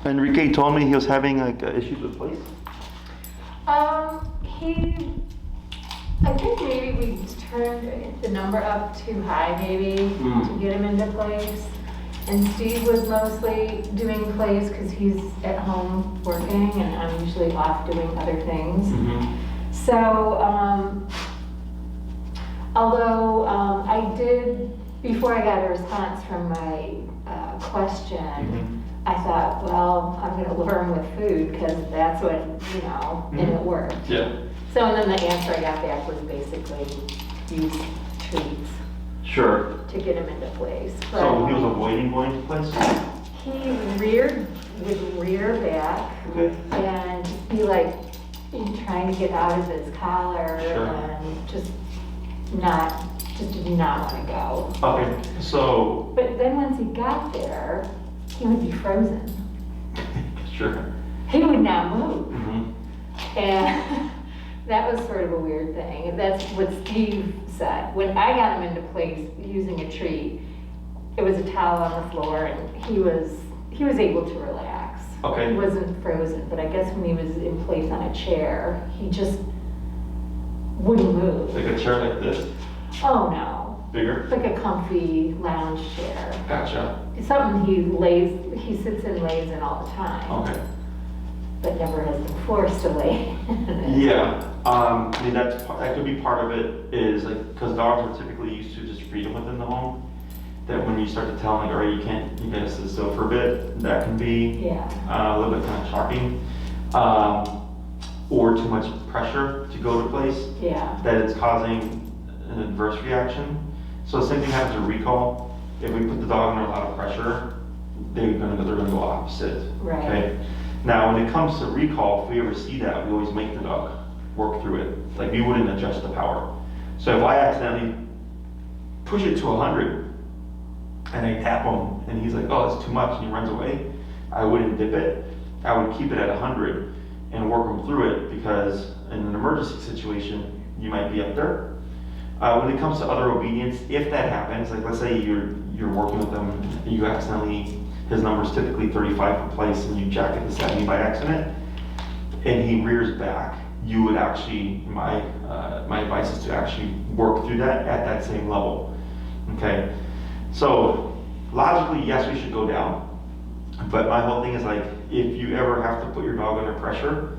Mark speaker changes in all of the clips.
Speaker 1: Enrique told me he was having like issues with place.
Speaker 2: I think maybe we turned the number up too high maybe to get him into place. And Steve was mostly doing plays because he's at home working and I'm usually off doing other things. So, although I did, before I got a response from my question, I thought, well, I'm going to lure him with food because that's what, and it worked.
Speaker 1: Yeah.
Speaker 2: So, and then the answer I got back was basically use treats
Speaker 1: Sure.
Speaker 2: to get him into place. But
Speaker 1: So he was avoiding going to place?
Speaker 2: he would rear back
Speaker 1: Okay.
Speaker 2: and be like trying to get out of his collar
Speaker 1: Sure.
Speaker 2: and just did not want to go.
Speaker 1: Okay, so.
Speaker 2: But then once he got there, he would be frozen.
Speaker 1: Sure.
Speaker 2: He would not move.
Speaker 1: Mm-hmm.
Speaker 2: And that was sort of a weird thing. That's what Steve said. When I got him into place using a treat, it was a towel on the floor and he was able to relax.
Speaker 1: Okay.
Speaker 2: He wasn't frozen, but I guess when he was in place on a chair, he just wouldn't move.
Speaker 1: Like a chair like this?
Speaker 2: Oh no.
Speaker 1: Bigger?
Speaker 2: Like a comfy lounge chair.
Speaker 1: Gotcha.
Speaker 2: It's something he sits and lays in all the time.
Speaker 1: Okay.
Speaker 2: But never has been forced to lay in it.
Speaker 1: Yeah, I mean, that could be part of it is like, because dogs are typically used to just freedom within the home. That when you start to tell them like, all right, you gotta sit still for a bit, that can be a little bit kind of shocking. Or too much pressure to go to place.
Speaker 2: Yeah.
Speaker 1: That it's causing an adverse reaction. So the same thing happens with recall. If we put the dog under a lot of pressure, they're gonna go opposite.
Speaker 2: Right.
Speaker 1: Okay. Now, when it comes to recall, if we ever see that, we always make the dog work through it. Like we wouldn't adjust the power. So if I accidentally push it to 100 and I tap him and he's like, oh, it's too much, and he runs away, I wouldn't dip it. I would keep it at 100 and work him through it because in an emergency situation, you might be up there. When it comes to other obedience, if that happens, like let's say you're working with them, you accidentally, his number's typically 35 for place and you jack it to 70 by accident, and he rears back, you would actually, my advice is to actually work through that at that same level, okay? So logically, yes, we should go down, but my whole thing is like, if you ever have to put your dog under pressure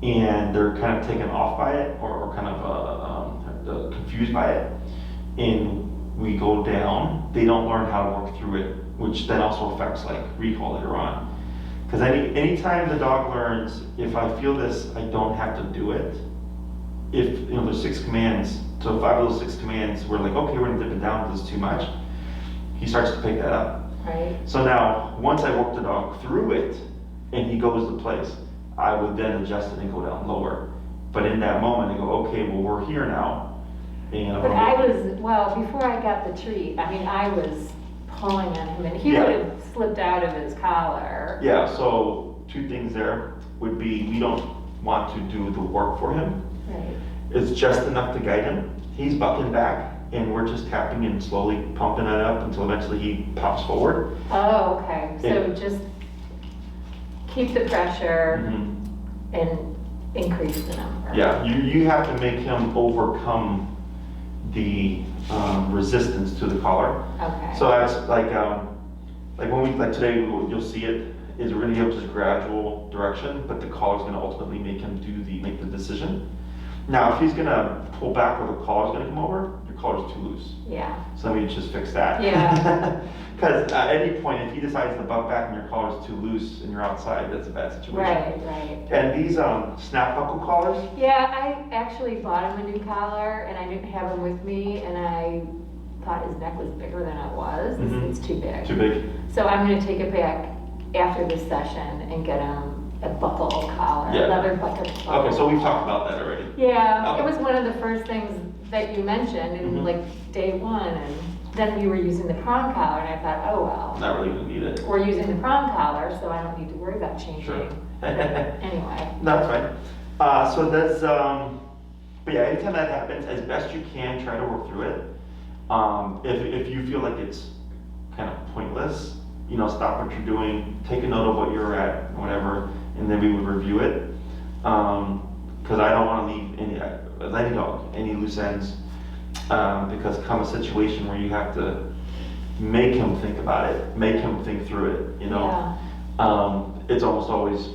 Speaker 1: and they're kind of taken off by it or kind of confused by it, and we go down, they don't learn how to work through it, which then also affects like recall later on. Because anytime the dog learns, if I feel this, I don't have to do it. If there's 6 commands, so 5 of those 6 commands, we're like, okay, we're gonna dip it down because it's too much. He starts to pick that up.
Speaker 2: Right.
Speaker 1: So now, once I work the dog through it, and he goes to place, I would then adjust it and go down lower. But in that moment, I go, okay, well, we're here now. And
Speaker 2: before I got the treat, I was pulling on him and he would have slipped out of his collar.
Speaker 1: Yeah, so 2 things there would be, we don't want to do the work for him.
Speaker 2: Right.
Speaker 1: It's just enough to guide him. He's bucking back and we're just tapping and slowly pumping it up until eventually he pops forward.
Speaker 2: Oh, okay. So just keep the pressure and increase the number.
Speaker 1: Yeah, you have to make him overcome the resistance to the collar.
Speaker 2: Okay.
Speaker 1: So that's like when today, you'll see it, is we're gonna give just gradual direction, but the collar's gonna ultimately make him make the decision. Now, if he's gonna pull back where the collar's gonna come over, your collar's too loose.
Speaker 2: Yeah.
Speaker 1: So let me just fix that.
Speaker 2: Yeah.
Speaker 1: Because at any point, if he decides to buck back and your collar's too loose and you're outside, that's a bad situation.
Speaker 2: Right.
Speaker 1: And these snap buckle collars,
Speaker 2: Yeah, I actually bought him a new collar and I didn't have him with me and I thought his neck was bigger than it was. It's too big.
Speaker 1: too big.
Speaker 2: So I'm going to take it back after this session and get him a buckle collar,
Speaker 1: Yeah.
Speaker 2: leather buckle collar.
Speaker 1: Okay, so we've talked about that already.
Speaker 2: Yeah,
Speaker 1: Okay.
Speaker 2: it was one of the first things that you mentioned in like day 1, and then we were using the prong collar and I thought, oh well.
Speaker 1: Not really gonna need it.
Speaker 2: We're using the prong collar, so I don't need to worry about changing.
Speaker 1: Sure.
Speaker 2: Anyway.
Speaker 1: That's fine. So that's, but yeah, anytime that happens, as best you can, try to work through it. If you feel like it's kind of pointless, stop what you're doing, take a note of what you're at, whatever, and then we would review it. Because I don't want to leave any dog, any loose ends, because come a situation where you have to make him think about it, make him think through it,
Speaker 2: Yeah.
Speaker 1: It's almost always,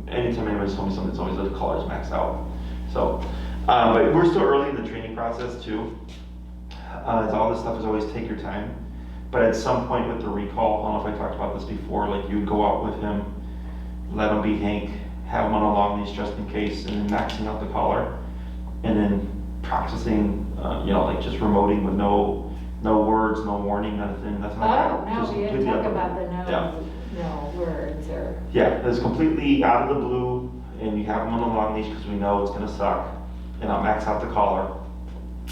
Speaker 1: anytime anybody's told me something, it's always the collar's maxed out. So, but we're still early in the training process too. All this stuff is always take your time. But at some point with the recall, I don't know if I talked about this before, like you would go out with him, let him be Hank, have him on a long leash just in case, and then maxing out the collar, and then practicing, like just remoting with no words, no warning, nothing like that.
Speaker 2: Oh, no,
Speaker 1: Just
Speaker 2: we didn't
Speaker 1: completely
Speaker 2: talk
Speaker 1: out of
Speaker 2: about
Speaker 1: the-
Speaker 2: the
Speaker 1: Yeah.
Speaker 2: no words or.
Speaker 1: Yeah, it's completely out of the blue, and you have him on a long leash because we know it's gonna suck, and I'll max out the collar,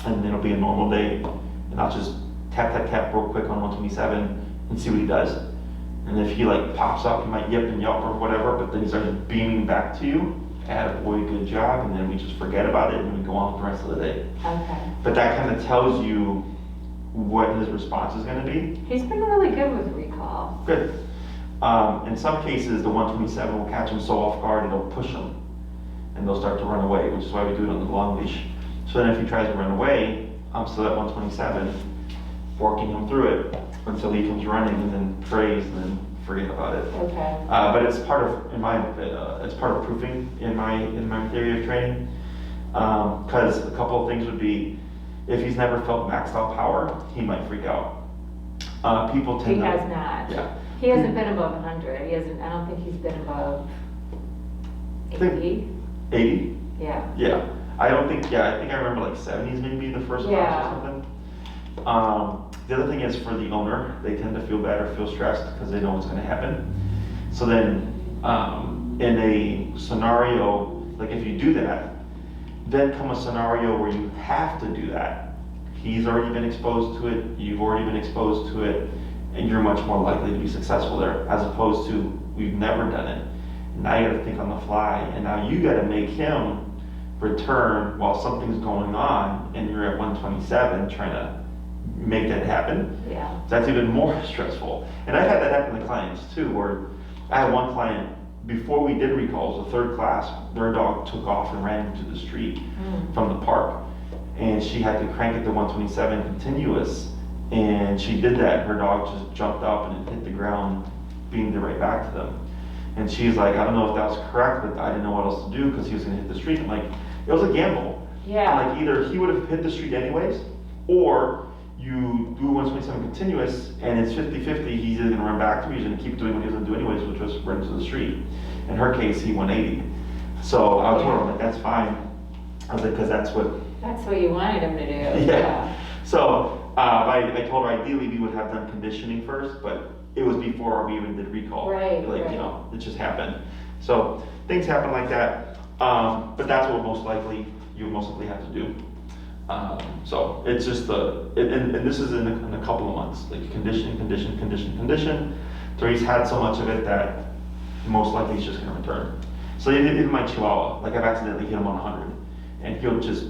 Speaker 1: and it'll be a normal day, and I'll just tap, tap, tap real quick on 127 and see what he does. And if he like pops up, he might yip and yelp or whatever, but then he starts beaming back to you, attaboy, good job, and then we just forget about it and we go on with the rest of the day.
Speaker 2: Okay.
Speaker 1: But that kind of tells you what his response is gonna be.
Speaker 2: He's been really good with recall.
Speaker 1: Good. In some cases, the 127 will catch him so off guard, it'll push him, and they'll start to run away, which is why we do it on the long leash. So then if he tries to run away, I'm still at 127, walking him through it until he comes running, and then praise, and then forget about it.
Speaker 2: Okay.
Speaker 1: But it's part of, it's part of proofing in my theory of training. Because a couple of things would be, if he's never felt maxed out power, he might freak out. People tend
Speaker 2: He
Speaker 1: to.
Speaker 2: has not.
Speaker 1: Yeah.
Speaker 2: He hasn't been above 100. He hasn't, I don't think he's been above 80.
Speaker 1: 80?
Speaker 2: Yeah.
Speaker 1: Yeah. I think I remember like 70s maybe the first
Speaker 2: Yeah.
Speaker 1: class or something. The other thing is for the owner, they tend to feel bad or feel stressed because they know what's going to happen. So then in a scenario, like if you do that, then come a scenario where you have to do that. He's already been exposed to it, you've already been exposed to it, and you're much more likely to be successful there, as opposed to we've never done it. And now you got to think on the fly, and now you got to make him return while something's going on, and you're at 127 trying to make that happen.
Speaker 2: Yeah.
Speaker 1: That's even more stressful. And I've had that happen to clients too, where I had one client, before we did recalls, the third class, their dog took off and ran into the street from the park. And she had to crank it to 127 continuous. And she did that, and her dog just jumped up and it hit the ground, beamed it right back to them. And she's like, I don't know if that was correct, but I didn't know what else to do because he was gonna hit the street. I'm like, it was a gamble.
Speaker 2: Yeah.
Speaker 1: Like either he would have hit the street anyways, or you do 127 continuous and it's 50-50, he's either gonna run back to you, he's gonna keep doing what he was gonna do anyways, which was run to the street. In her case, he went 80. So I was told her, like, that's fine. I was like, because that's what.
Speaker 2: That's what you wanted him to do.
Speaker 1: Yeah. So I told her ideally we would have done conditioning first, but it was before we even did recall.
Speaker 2: Right,
Speaker 1: Like,
Speaker 2: right.
Speaker 1: it just happened. So things happen like that. But that's what you would most likely have to do. So it's just and this is in a couple of months, like condition, so he's had so much of it that most likely he's just gonna return. So even my Chihuahua, like I've accidentally hit him on 100, and he'll just,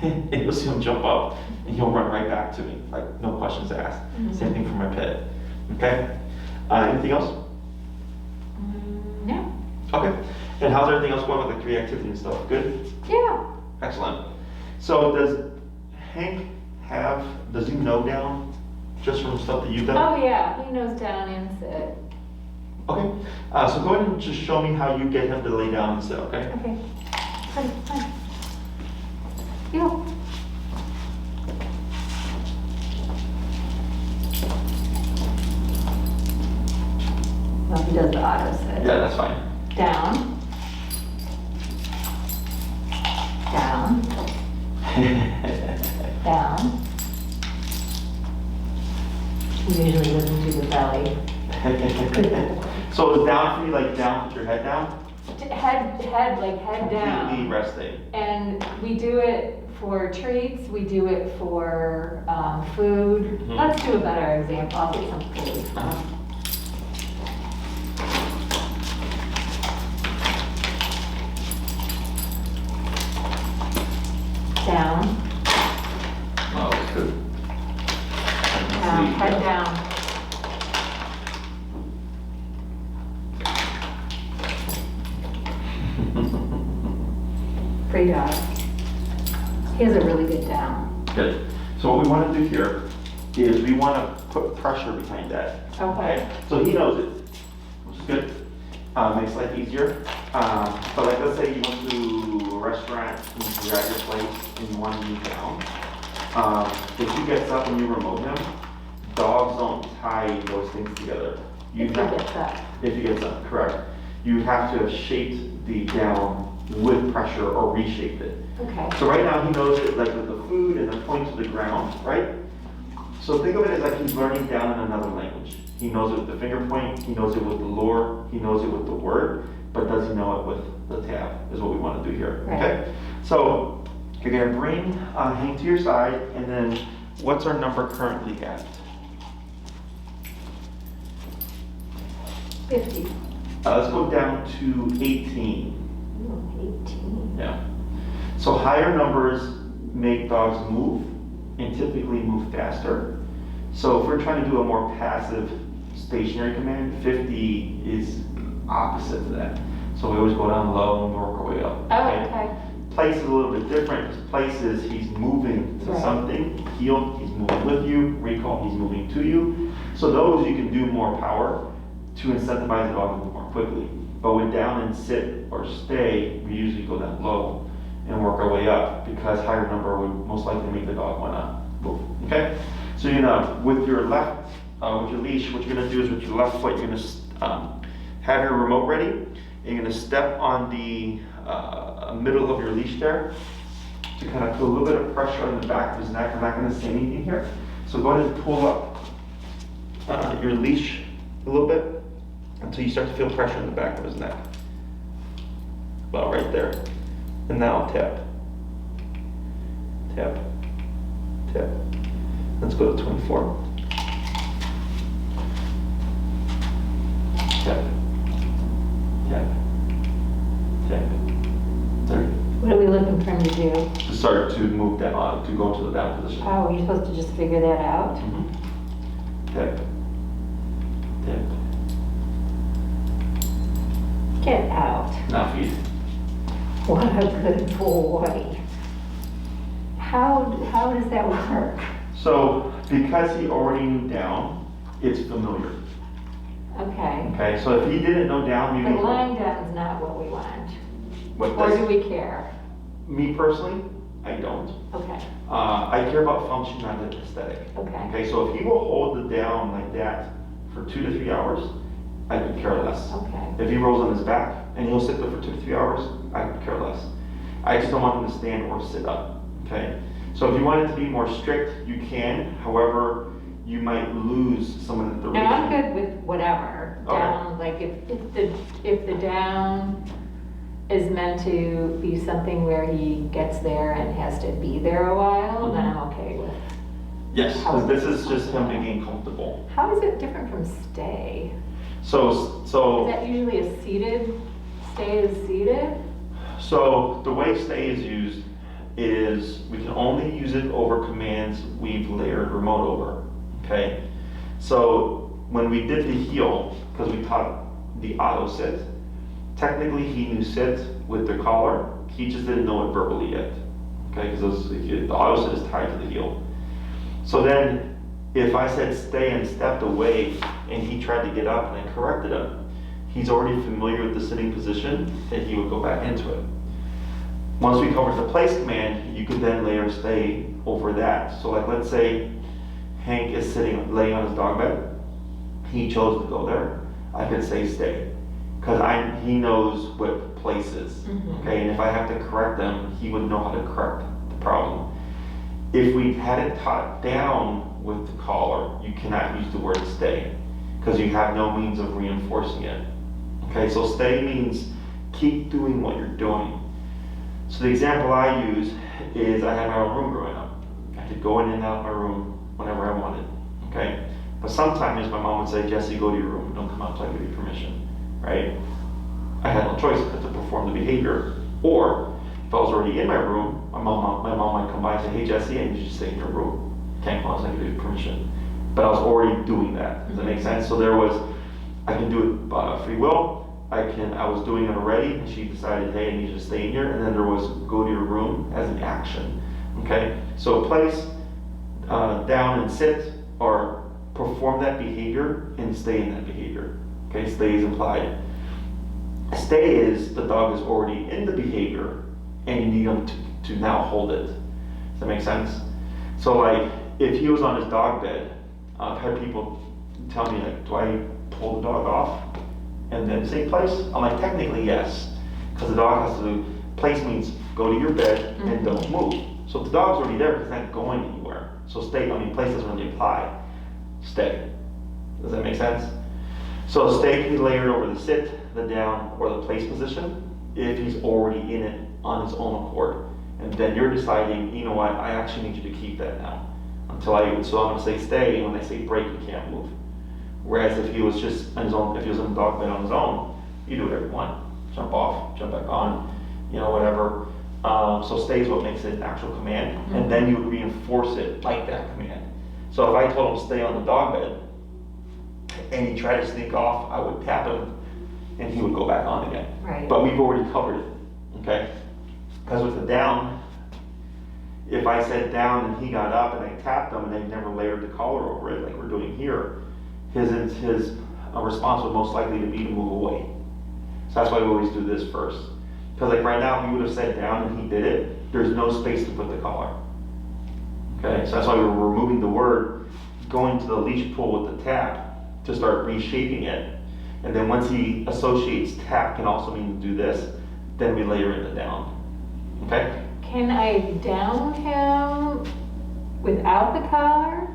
Speaker 1: and you'll see him jump up, and he'll run right back to me, like no questions asked. Same thing for my pet. Okay? Anything else?
Speaker 2: No.
Speaker 1: Okay. And how's everything else going with like reactivity and stuff? Good?
Speaker 2: Yeah.
Speaker 1: Excellent. So does he know down just from stuff that you've done?
Speaker 2: Oh, yeah. He knows down and sit.
Speaker 1: Okay. So go ahead and just show me how you get him to lay down and sit, okay?
Speaker 2: Okay. Fine. You. Well, he does the auto sit.
Speaker 1: Yeah, that's fine.
Speaker 2: Down. Down. He usually doesn't do the belly.
Speaker 1: So is down for you, like down, put your head down?
Speaker 2: Head down.
Speaker 1: Completely resting.
Speaker 2: And we do it for treats, we do it for food.
Speaker 1: Mhm.
Speaker 2: Let's do a better example. I'll get some food. Down,
Speaker 1: Oh, that's good.
Speaker 2: down, head down. pretty dog. He has a really good down.
Speaker 1: Good. So what we want to do here is we want to put pressure behind that.
Speaker 2: Okay.
Speaker 1: So he knows it, which is good. Makes life easier. But like, let's say you went to a restaurant and you're at your place and you want to move down. If he gets up and you remote him, dogs don't tie those things together.
Speaker 2: If he gets up.
Speaker 1: If he gets up, correct. You have to have shaped the down with pressure or reshaped it.
Speaker 2: Okay.
Speaker 1: So right now he knows it like with the food and the point to the ground, right? So think of it as like he's learning down in another language. He knows it with the finger point, he knows it with the lure, he knows it with the word, but does he know it with the tab is what we want to do here,
Speaker 2: right.
Speaker 1: Okay? So you're gonna bring Hank to your side, and then what's our number currently at?
Speaker 2: 50.
Speaker 1: Let's go down to 18.
Speaker 2: Ooh, 18.
Speaker 1: Yeah. So higher numbers make dogs move and typically move faster. So if we're trying to do a more passive stationary command, 50 is opposite to that. So we always go down low and work our way up.
Speaker 2: Oh, okay.
Speaker 1: Place is a little bit different because place is he's moving to
Speaker 2: Right.
Speaker 1: something, heel, he's moving with you, recall, he's moving to you. So those you can do more power to incentivize the dog to move more quickly. But with down and sit or stay, we usually go down low and work our way up because higher number would most likely make the dog want to move. Okay? So you're gonna, with your left, with your leash, what you're gonna do is with your left foot, you're gonna have your remote ready, and you're gonna step on the middle of your leash there to kind of put a little bit of pressure on the back of his neck. I'm not gonna say anything here. So go ahead and pull up your leash a little bit until you start to feel pressure in the back of his neck. About right there. And now tap. Tap. Tap. Let's go to 24. Tap. Tap. Tap. 30.
Speaker 2: What are we looking for him to do?
Speaker 1: To start to move down, to go into the down position.
Speaker 2: Oh, you're supposed to just figure that out?
Speaker 1: Mhm. Tap. Tap.
Speaker 2: Get out.
Speaker 1: Now feed.
Speaker 2: What a good boy. How does that work?
Speaker 1: So because he already knew down, it's familiar.
Speaker 2: Okay.
Speaker 1: Okay, so if he didn't know down,
Speaker 2: But
Speaker 1: maybe.
Speaker 2: lying down is not what we want.
Speaker 1: What
Speaker 2: Or
Speaker 1: this,
Speaker 2: do we care?
Speaker 1: me personally, I don't.
Speaker 2: Okay,
Speaker 1: I care about function, not the aesthetic.
Speaker 2: okay.
Speaker 1: Okay, so if he will hold the down like that for 2 to 3 hours, I could care less.
Speaker 2: Okay.
Speaker 1: If he rolls on his back and he'll sit there for 2 to 3 hours, I could care less. I just don't want him to stand or sit up. Okay, so if you want it to be more strict, you can. However, you might lose some of the.
Speaker 2: No, I'm good with whatever.
Speaker 1: Okay.
Speaker 2: Down, like if the down is meant to be something where he gets there and has to be there a while, then I'm okay with.
Speaker 1: Yes, because this is just him being comfortable.
Speaker 2: How is it different from stay?
Speaker 1: So
Speaker 2: Is that usually a seated, stay is seated?
Speaker 1: So the way stay is used is we can only use it over commands we've layered remote over, okay? So when we did the heel, because we taught the auto sit, technically he knew sit with the collar, he just didn't know it verbally yet, okay? Because the auto sit is tied to the heel. So then if I said stay and stepped away and he tried to get up and I corrected him, he's already familiar with the sitting position and he would go back into it. Once we covered the place command, you could then layer stay over that. So like let's say Hank is laying on his dog bed, he chose to go there, I could say stay. Because he knows what place is, okay? And if I have to correct them, he would know how to correct the problem. If we had it taught down with the collar, you cannot use the word stay because you have no means of reinforcing it. Okay, so stay means keep doing what you're doing. So the example I use is I had my own room growing up. I could go in and out of my room whenever I wanted, okay? But sometimes my mom would say, Jesse, go to your room, don't come out until I give you permission, right? I had no choice but to perform the behavior. Or if I was already in my room, my mom might come by and say, hey Jesse, I need you to stay in your room. Can't come out until I give you permission. But I was already doing that. Does that make sense? So I can do it by free will, I was doing it already, and she decided, hey, I need you to stay in here, and then there was go to your room as an action, okay? So place, down and sit, or perform that behavior and stay in that behavior, okay? Stay is implied. Stay is the dog is already in the behavior, and you need him to now hold it. Does that make sense? So like, if he was on his dog bed, I've had people tell me like, do I pull the dog off and then say place? I'm like, technically yes, because the dog has to do, place means go to your bed and don't move. So if the dog's already there, it's not going anywhere. So stay, I mean, place doesn't really apply. Stay. Does that make sense? So stay can be layered over the sit, the down, or the place position if he's already in it on his own accord. And then you're deciding, you know what, I actually need you to keep that now. So I'm gonna say stay, and when I say break, you can't move. Whereas if he was just on his own, if he was in the dog bed on his own, you do whatever you want. Jump off, jump back on, you know, whatever. So stay is what makes it an actual command, and then you would reinforce it like that command. So if I told him stay on the dog bed, and he tried to sneak off, I would tap him, and he would go back on again.
Speaker 2: Right.
Speaker 1: But we've already covered it, okay? Because with the down, if I said down and he got up and I tapped him and I never layered the collar over it like we're doing here, his response would most likely to be to move away. So that's why we always do this first. Because like right now, if he would have said down and he did it, there's no space to put the collar. Okay, so that's why we're removing the word, going to the leash pull with the tap to start reshaping it. And then once he associates tap can also mean to do this, then we layer in the down. Okay?
Speaker 2: Can I down him without the collar?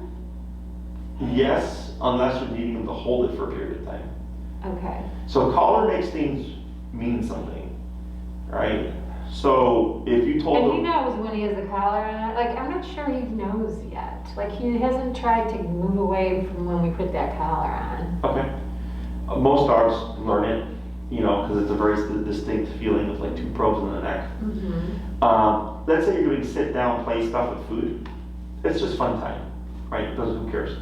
Speaker 1: Yes, unless you're needing him to hold it for a period of time.
Speaker 2: Okay.
Speaker 1: So collar makes things mean something, right? So if you told
Speaker 2: And he
Speaker 1: him,
Speaker 2: knows when he has the collar on. Like, I'm not sure he knows yet. Like, he hasn't tried to move away from when we put that collar on.
Speaker 1: okay, most dogs learn it, you know, because it's a very distinct feeling of like two probes in the neck. Let's say you're doing sit down, play stuff with food. It's just fun time, right? Who cares?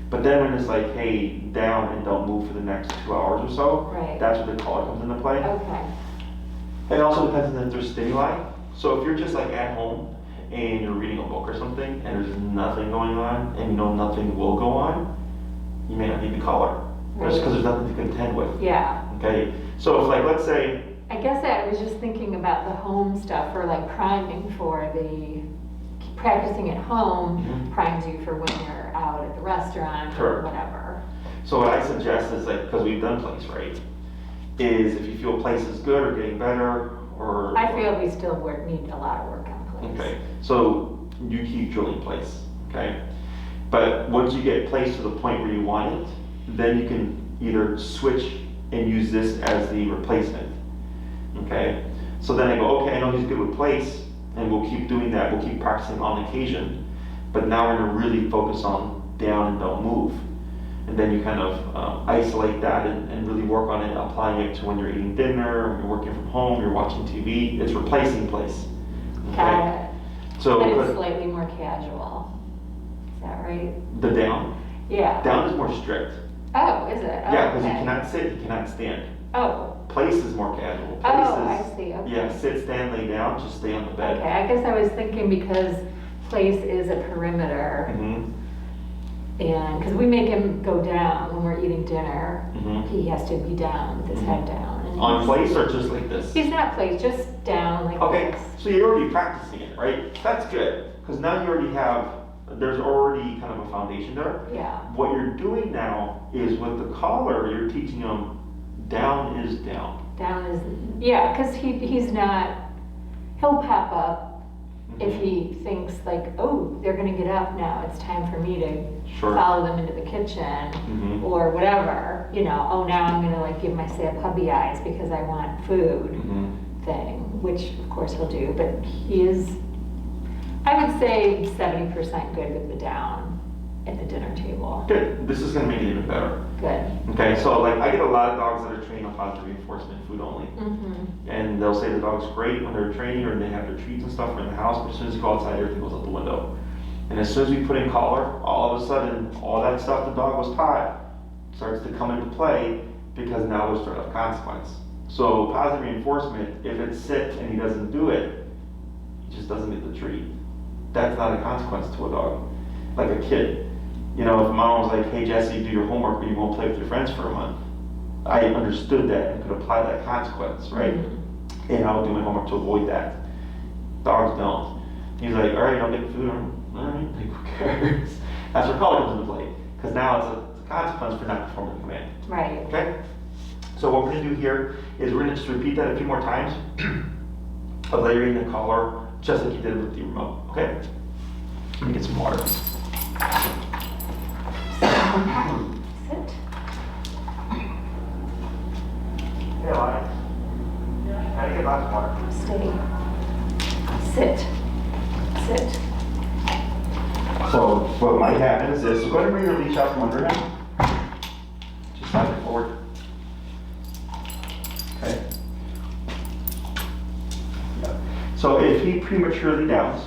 Speaker 1: But then when it's like, hey, down and don't move for the next 2 hours or so,
Speaker 2: Right.
Speaker 1: that's where the collar comes into play.
Speaker 2: Okay.
Speaker 1: It also depends on if there's stimuli. So if you're just like at home and you're reading a book or something and there's nothing going on and you know nothing will go on, you may not need the collar. Just because there's nothing to contend with.
Speaker 2: Yeah.
Speaker 1: Okay, so if like, let's say,
Speaker 2: I guess I was just thinking about the home stuff, or like priming for the practicing at home primes you for when you're out at the restaurant or
Speaker 1: Correct.
Speaker 2: whatever.
Speaker 1: so what I suggest is like, because we've done place, right? Is if you feel place is good or getting better or.
Speaker 2: I feel we still need a lot of work on place.
Speaker 1: Okay, so you keep drilling place, okay? But once you get place to the point where you want it, then you can either switch and use this as the replacement, okay? So then I go, okay, I know he's good with place, and we'll keep doing that, we'll keep practicing on occasion, but now we're gonna really focus on down and don't move. And then you kind of isolate that and really work on it, applying it to when you're eating dinner, you're working from home, you're watching TV, it's replacing place. Okay?
Speaker 2: Got it.
Speaker 1: So
Speaker 2: But it's slightly more casual. Is that right?
Speaker 1: the down
Speaker 2: Yeah.
Speaker 1: is more strict.
Speaker 2: Oh, is it? Oh,
Speaker 1: Yeah, because you
Speaker 2: okay.
Speaker 1: cannot sit, you cannot stand.
Speaker 2: Oh.
Speaker 1: Place is more casual. Place
Speaker 2: Oh, I
Speaker 1: is,
Speaker 2: see. Okay.
Speaker 1: yeah, sit, stand, lay down, just stay on the bed.
Speaker 2: Okay, I guess I was thinking because place is a perimeter,
Speaker 1: Mm-hmm.
Speaker 2: and because we make him go down when we're eating dinner,
Speaker 1: Mm-hmm.
Speaker 2: he has to be down with his head down. And
Speaker 1: On
Speaker 2: he's-
Speaker 1: place or just like this?
Speaker 2: He's not place, just down like
Speaker 1: Okay,
Speaker 2: this.
Speaker 1: so you're already practicing it, right? That's good, because now you already have, there's already kind of a foundation there.
Speaker 2: Yeah.
Speaker 1: What you're doing now is with the collar, you're teaching them down is down.
Speaker 2: Down is, yeah, because he's not, he'll pop up if he thinks like, oh, they're gonna get up now, it's time for me to
Speaker 1: Sure.
Speaker 2: follow them into the kitchen
Speaker 1: Mhm.
Speaker 2: or whatever, you know, oh, now I'm gonna like give myself puppy eyes because I want food
Speaker 1: Mhm.
Speaker 2: thing, which of course he'll do, but he is, I would say 70% good with the down at the dinner table.
Speaker 1: Good, this is gonna make it even better.
Speaker 2: Good.
Speaker 1: Okay, so like I get a lot of dogs that are trained on positive reinforcement, food only.
Speaker 2: Mm-hmm.
Speaker 1: And they'll say the dog's great when they're training or they have their treats and stuff in the house, but as soon as you go outside, everything goes out the window. And as soon as we put in collar, all of a sudden, all that stuff the dog was taught starts to come into play because now there's sort of consequence. So positive reinforcement, if it's sit and he doesn't do it, he just doesn't get the treat. That's not a consequence to a dog. Like a kid. You know, if mom was like, hey Jesse, do your homework, but you won't play with your friends for a month. I understood that and could apply that consequence, right?
Speaker 2: Mm-hmm.
Speaker 1: And I would do my homework to avoid that. Dogs don't. He's like, all right, you don't get food. All right, like, who cares? That's where color comes into play. Because now it's a consequence for not performing the command.
Speaker 2: Right.
Speaker 1: Okay? So what we're going to do here is we're going to just repeat that a few more times of layering the collar just like you did with the remote. Okay? Let me get some water.
Speaker 2: Sit.
Speaker 1: Hey, Elias. How do you get lots of water?
Speaker 2: Stay. Sit. Sit.
Speaker 1: So what might happen is this. So go ahead and bring your leash out from under him. Just slide it forward. Okay. Yep. So if he prematurely downs,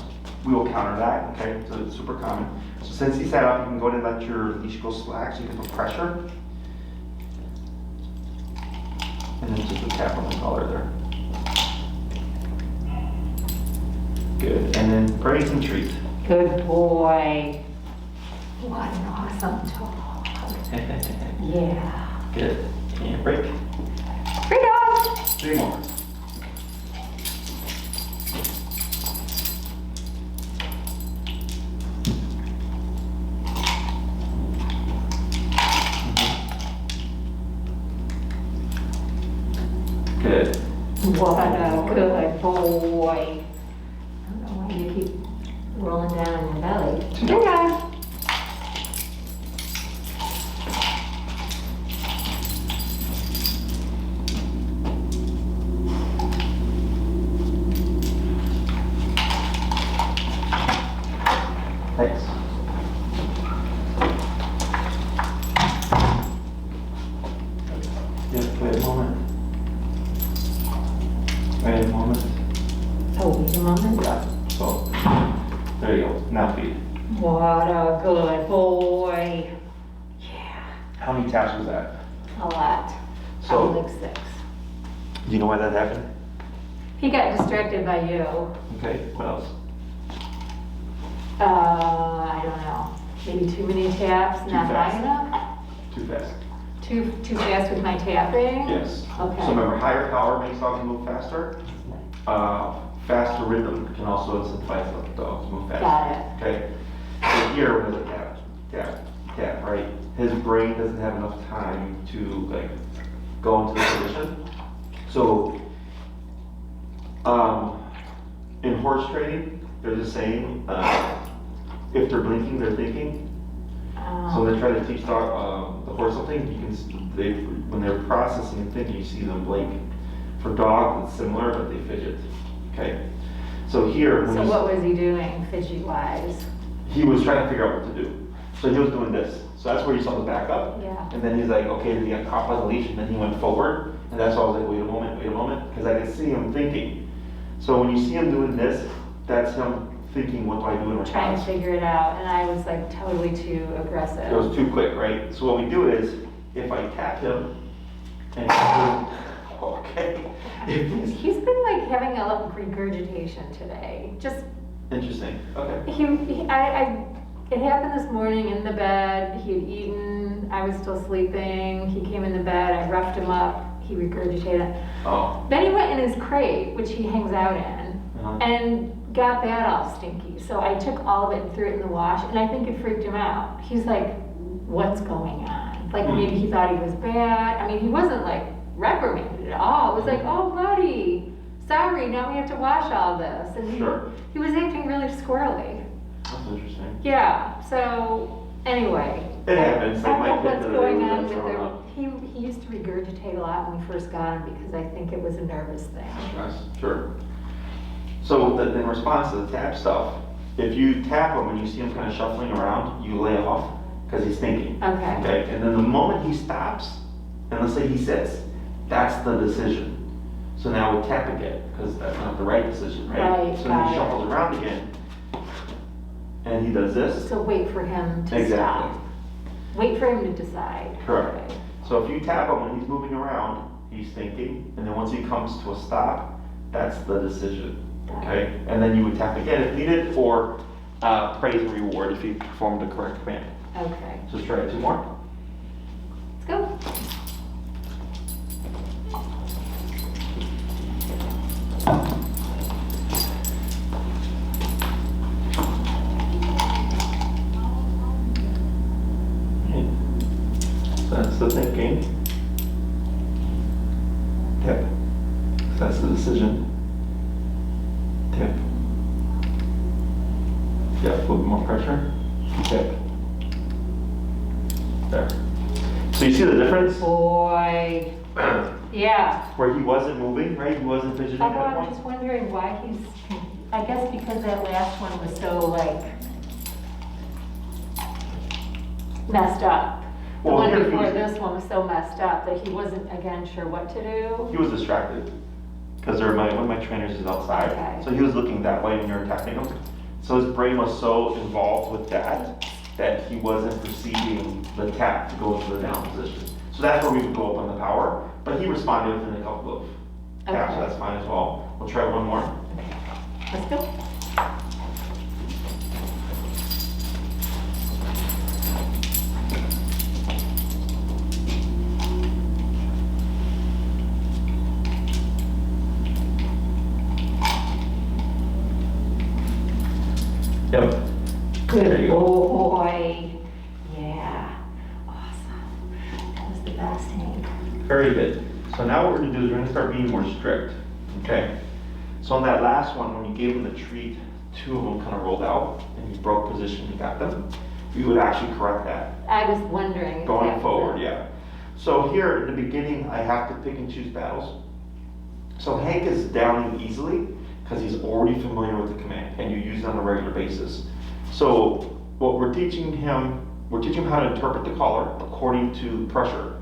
Speaker 1: we will counter that. Okay. So it's super common. So since he sat up, you can go ahead and let your leash go slack so you can put pressure. And then just a tap on the collar there. Good. And then praise and treat.
Speaker 2: Good boy. What an awesome dog. Yeah.
Speaker 1: Good. And break.
Speaker 2: Break off.
Speaker 1: 3 more. Good.
Speaker 2: What a good boy. I don't know why you keep rolling down on your belly. Good guy.
Speaker 1: Thanks. Just wait a moment. Wait a moment.
Speaker 2: Oh, wait a moment.
Speaker 1: Yeah. So, there you go. Now feed.
Speaker 2: What a good boy. Yeah.
Speaker 1: How many taps was that?
Speaker 2: A lot.
Speaker 1: So-
Speaker 2: Probably like 6.
Speaker 1: Do you know why that happened?
Speaker 2: He got distracted by you.
Speaker 1: Okay, what else?
Speaker 2: I don't know. Maybe too many taps,
Speaker 1: Too
Speaker 2: not
Speaker 1: fast.
Speaker 2: high enough?
Speaker 1: Too fast.
Speaker 2: Too fast with my tapping?
Speaker 1: Yes.
Speaker 2: Okay.
Speaker 1: So remember, higher power makes dogs move faster. Faster rhythm can also incentivize the dogs to move faster.
Speaker 2: Got it.
Speaker 1: Okay. So here, when there's a tap, tap, tap, right? His brain doesn't have enough time to like go into the position. So, in horse training, there's a saying, if they're blinking, they're thinking. So when they try to teach the horse something, you can when they're processing and thinking, you see them blink. For dogs, it's similar, but they fidget. Okay. So here, when
Speaker 2: So
Speaker 1: you-
Speaker 2: what was he doing, fidget-wise?
Speaker 1: he was trying to figure out what to do. So he was doing this. So that's where you saw the back up.
Speaker 2: Yeah.
Speaker 1: And then he's like, okay, then he got caught by the leash, and then he went forward. And that's why I was like, wait a moment, because I could see him thinking. So when you see him doing this, that's him thinking, what do I do in
Speaker 2: Trying to
Speaker 1: response?
Speaker 2: figure it out, and I was like totally too aggressive.
Speaker 1: It was too quick, right? So what we do is, if I tap him, and okay, if he's
Speaker 2: He's been like having a lot of regurgitation today. Just,
Speaker 1: interesting, okay.
Speaker 2: it happened this morning in the bed. He had eaten, I was still sleeping. He came in the bed, I roughed him up, he regurgitated.
Speaker 1: Oh,
Speaker 2: Then he went in his crate, which he hangs out in,
Speaker 1: uh-huh.
Speaker 2: and got that all stinky. So I took all of it and threw it in the wash, and I think it freaked him out. He's like, what's going on? Like maybe he thought he was bad. I mean, he wasn't like reprimanded at all. It was like, oh buddy, sorry, now we have to wash all this. And
Speaker 1: Sure.
Speaker 2: he was acting really squirrely.
Speaker 1: That's interesting.
Speaker 2: Yeah, so anyway.
Speaker 1: It happens. They
Speaker 2: I
Speaker 1: might
Speaker 2: don't know
Speaker 1: get
Speaker 2: what's
Speaker 1: the
Speaker 2: going
Speaker 1: rules
Speaker 2: on
Speaker 1: that's
Speaker 2: with
Speaker 1: thrown
Speaker 2: him.
Speaker 1: up.
Speaker 2: He used to regurgitate a lot when we first got him because I think it was a nervous thing.
Speaker 1: Yes, sure. So in response to the tap stuff, if you tap him and you see him kind of shuffling around, you lay off because he's thinking.
Speaker 2: Okay.
Speaker 1: Okay, and then the moment he stops, and let's say he sits, that's the decision. So now we tap again because that's not the right decision, right?
Speaker 2: Right,
Speaker 1: So then
Speaker 2: got
Speaker 1: he
Speaker 2: it.
Speaker 1: shuffles around again, and he does this.
Speaker 2: So wait for him to
Speaker 1: Exactly.
Speaker 2: stop. Wait for him to decide.
Speaker 1: Correct.
Speaker 2: Okay.
Speaker 1: So if you tap him when he's moving around, he's thinking, and then once he comes to a stop, that's the decision, okay? And then you would tap again if needed, or praise and reward if he performed the correct command.
Speaker 2: Okay.
Speaker 1: So let's try it 2 more.
Speaker 2: Let's go.
Speaker 1: That's the thinking. Tip. That's the decision. Tip. Yeah, a little bit more pressure. Tip. There. So you see the difference?
Speaker 2: Boy. Yeah.
Speaker 1: Where he wasn't moving, right? He wasn't fidgeting at that
Speaker 2: I'm
Speaker 1: point.
Speaker 2: just wondering why he's, I guess because that last one was so like messed up. The
Speaker 1: Well,
Speaker 2: one
Speaker 1: here he
Speaker 2: before
Speaker 1: was-
Speaker 2: this one was so messed up that he wasn't, again, sure what to do.
Speaker 1: He was distracted because one of my trainers is outside,
Speaker 2: Okay.
Speaker 1: so he was looking that way when you were attacking him. So his brain was so involved with that he wasn't perceiving the tap to go into the down position. So that's where we would go up on the power, but he responded within a couple of taps, so
Speaker 2: Okay.
Speaker 1: that's fine as well. We'll try one more.
Speaker 2: Let's go.
Speaker 1: Yep. There you
Speaker 2: Good
Speaker 1: go.
Speaker 2: boy. Yeah. Awesome. That was the best, Hank.
Speaker 1: Very good. So now what we're gonna do is we're gonna start being more strict, okay? So on that last one, when you gave him the treat, 2 of them kind of rolled out and you broke position, you got them. We would actually correct that
Speaker 2: I was wondering. if
Speaker 1: going
Speaker 2: that was
Speaker 1: forward,
Speaker 2: it.
Speaker 1: yeah. So here in the beginning, I have to pick and choose battles. So Hank is downing easily because he's already familiar with the command and you use it on a regular basis. So what we're teaching him how to interpret the collar according to pressure.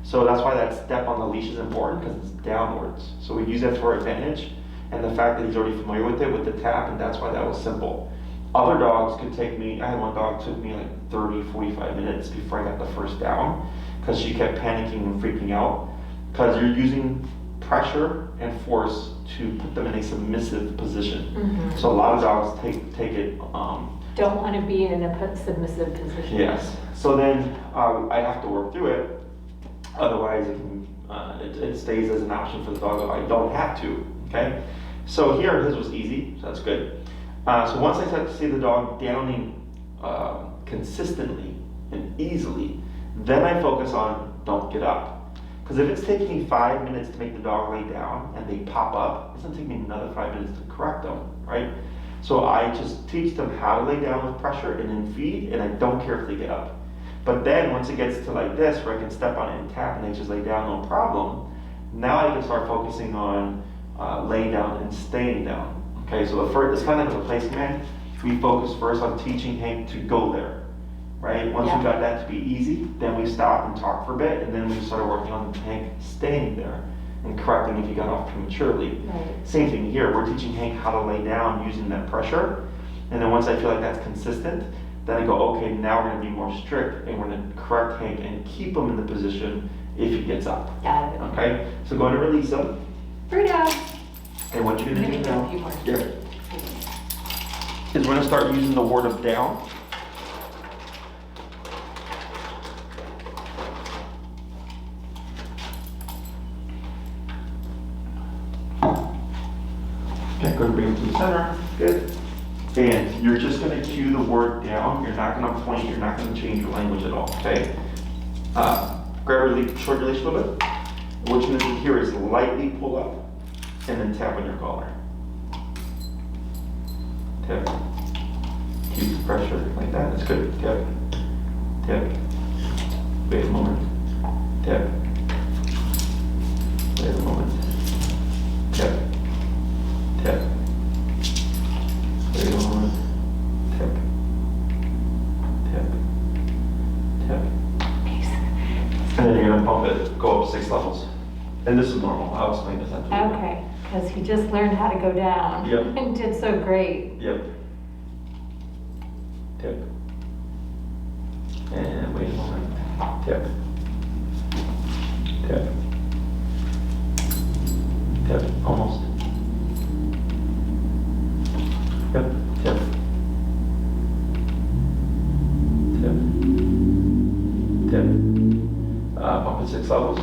Speaker 1: So that's why that step on the leash is important because it's downwards. So we use that to our advantage. And the fact that he's already familiar with it with the tap, and that's why that was simple. Other dogs could take me, I had one dog took me like 30, 45 minutes before I got the first down because she kept panicking and freaking out because you're using pressure and force to put them in a submissive position.
Speaker 2: Mhm.
Speaker 1: So a lot of dogs take it,
Speaker 2: Don't want to be in a submissive position.
Speaker 1: yes. So then I have to work through it. Otherwise, it stays as an option for the dog if I don't have to, okay? So here, his was easy, so that's good. So once I start to see the dog downing consistently and easily, then I focus on don't get up. Because if it's taking me 5 minutes to make the dog lay down and they pop up, it's gonna take me another 5 minutes to correct them, right? So I just teach them how to lay down with pressure and then feed, and I don't care if they get up. But then once it gets to like this, where I can step on it and tap and they just lay down, no problem, now I can start focusing on laying down and staying down. Okay, so the first, it's kind of like a place command. We focus first on teaching Hank to go there, right? Once
Speaker 2: Yeah.
Speaker 1: we got that to be easy, then we stop and talk for a bit, and then we started working on Hank staying there and correcting if he got off prematurely.
Speaker 2: Right.
Speaker 1: Same thing here, we're teaching Hank how to lay down using that pressure, and then once I feel like that's consistent, then I go, okay, now we're gonna be more strict, and we're gonna correct Hank and keep him in the position if he gets up,
Speaker 2: Got it.
Speaker 1: okay? So go ahead and release him,
Speaker 2: Bruno.
Speaker 1: and what you're
Speaker 2: I'm
Speaker 1: gonna
Speaker 2: gonna
Speaker 1: do
Speaker 2: do a
Speaker 1: now
Speaker 2: few more.
Speaker 1: yeah, is we're gonna start using the word of down. Okay, go and bring it to the center, good. And you're just gonna cue the word down, you're not gonna point, you're not gonna change your language at all, okay? Grab your short release a little bit. What you're gonna do here is lightly pull up and then tap on your collar. Tap. Keep the pressure like that, that's good. Tap. Tap. Wait a moment. Tap. Wait a moment. Tap. Tap. Wait a moment. Tap. Tap. Tap. And then you're gonna pump it, go up 6 levels. And this is normal, I'll explain this after.
Speaker 2: Okay, because he just learned how to go down.
Speaker 1: Yep.
Speaker 2: And did so great.
Speaker 1: Yep. Tap. And wait a moment. Tap. Tap. tip. Bump it 6 levels.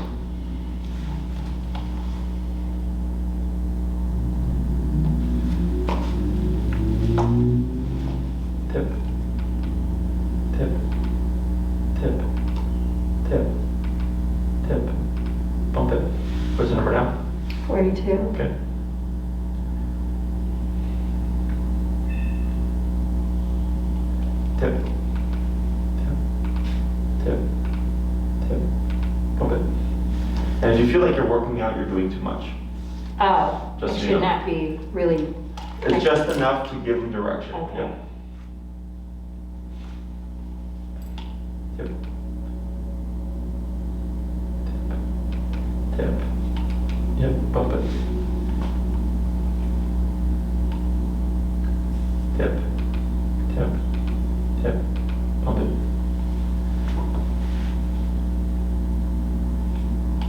Speaker 1: Tip, tip, tip, tip, tip. Bump it. Where's the number now?
Speaker 2: 42.
Speaker 1: Okay. Tip, tip, tip, tip. Bump it. And if you feel like you're working out, you're doing too much.
Speaker 2: Oh,
Speaker 1: Just
Speaker 2: it
Speaker 1: so you
Speaker 2: should
Speaker 1: know.
Speaker 2: not be really.
Speaker 1: It's just enough to give them direction.
Speaker 2: Okay.
Speaker 1: Yep. Tip. Tip. Tip. Yep, bump it. Tip. Tip. Tip. Bump it.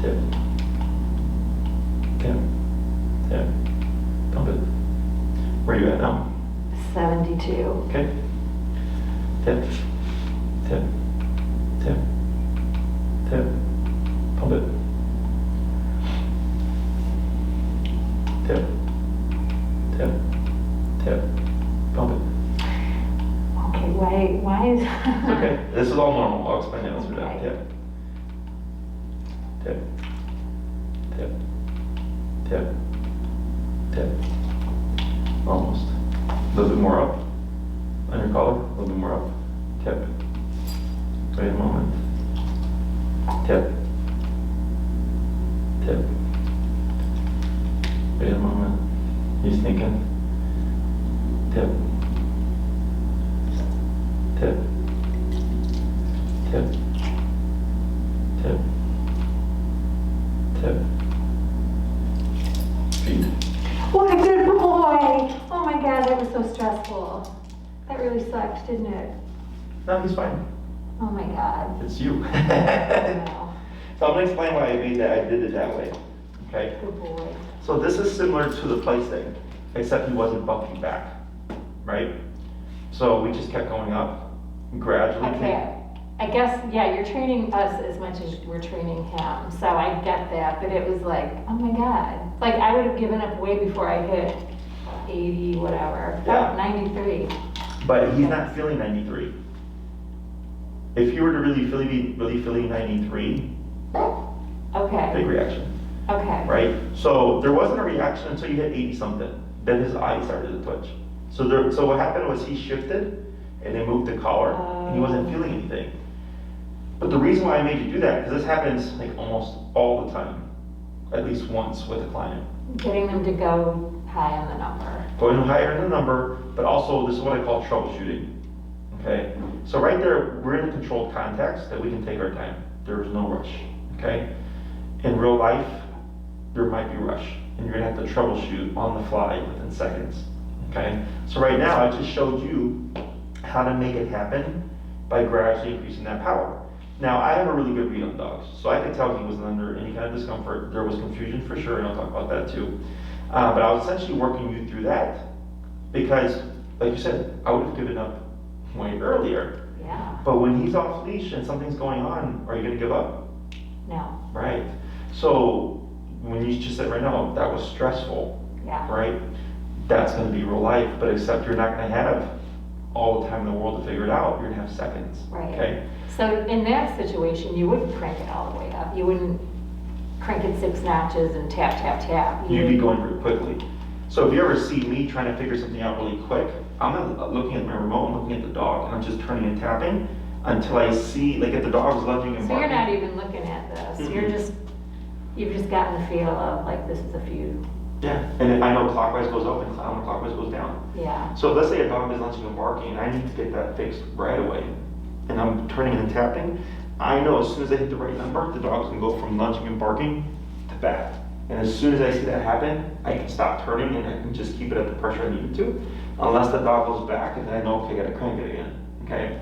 Speaker 1: Tip. Tip. Tip. Bump it. Where are you at now?
Speaker 2: 72.
Speaker 1: Okay. Tip. Tip. Tip. Tip. Pump it. Tip. Tip. Tip. Pump it.
Speaker 2: Okay, why is?
Speaker 1: It's okay. This is all normal. I'll explain it as we go.
Speaker 2: Okay.
Speaker 1: Tip. Tip. Tip. Tip. Tip. Almost. A little bit more up. On your collar. A little bit more up. Tip. Wait a moment. Tip. Tip. Wait a moment. He's thinking. Tip. Tip. Tip. Tip. Tip. Feet.
Speaker 2: What a good boy! Oh my God, that was so stressful. That really sucked, didn't it?
Speaker 1: No, he's fine.
Speaker 2: Oh my God.
Speaker 1: It's you.
Speaker 2: Wow.
Speaker 1: So I'm gonna explain why I did it that way. Okay?
Speaker 2: Good boy.
Speaker 1: So this is similar to the place thing, except he wasn't bumping back, right? So we just kept going up gradually.
Speaker 2: Okay, I guess, yeah, you're training us as much as we're training him, so I get that, but it was like, oh my God. Like, I would have given up way before I hit 80, whatever.
Speaker 1: Yeah.
Speaker 2: 93.
Speaker 1: But he's not feeling 93. If you were to really feeling 93,
Speaker 2: Okay,
Speaker 1: big reaction,
Speaker 2: okay.
Speaker 1: right? So there wasn't a reaction until you hit 80 something. Then his eyes started to twitch. So what happened was he shifted and they moved the collar and he wasn't feeling anything. But the reason why I made you do that, because this happens like almost all the time, at least once with a client.
Speaker 2: Getting them to go high on the number.
Speaker 1: Going higher in the number, but also this is what I call troubleshooting. Okay? So right there, we're in a controlled context that we can take our time. There's no rush. Okay? In real life, there might be rush, and you're gonna have to troubleshoot on the fly within seconds. Okay? So right now, I just showed you how to make it happen by gradually increasing that power. Now, I have a really good read on dogs, so I could tell he wasn't under any kind of discomfort. There was confusion for sure, and I'll talk about that too. But I was essentially working you through that because, like you said, I would have given up way earlier.
Speaker 2: Yeah,
Speaker 1: But when he's off leash and something's going on, are you gonna give up?
Speaker 2: no,
Speaker 1: Right. So when you just said right now, that was stressful,
Speaker 2: yeah.
Speaker 1: right? That's gonna be real life, but except you're not gonna have all the time in the world to figure it out. You're gonna have seconds.
Speaker 2: Right.
Speaker 1: Okay?
Speaker 2: So in that situation, you wouldn't crank it all the way up. You wouldn't crank it 6 notches and tap, tap, tap.
Speaker 1: You'd be going very quickly. So if you ever see me trying to figure something out really quick, I'm not looking at my remote, I'm looking at the dog, and I'm just turning and tapping until I see, like if the dog is lunging and
Speaker 2: So you're
Speaker 1: barking.
Speaker 2: not even looking at this.
Speaker 1: Mhm.
Speaker 2: You've just gotten the feel of like, this is a few,
Speaker 1: Yeah, and I know clockwise goes up and counterclockwise goes down.
Speaker 2: yeah.
Speaker 1: So let's say a dog is lunging and barking, and I need to get that fixed right away, and I'm turning and tapping, I know as soon as I hit the right number, the dog's gonna go from lunging and barking to back. And as soon as I see that happen, I can stop turning and I can just keep it at the pressure I need it to, unless the dog goes back, and then I know, okay, I gotta crank it again, okay?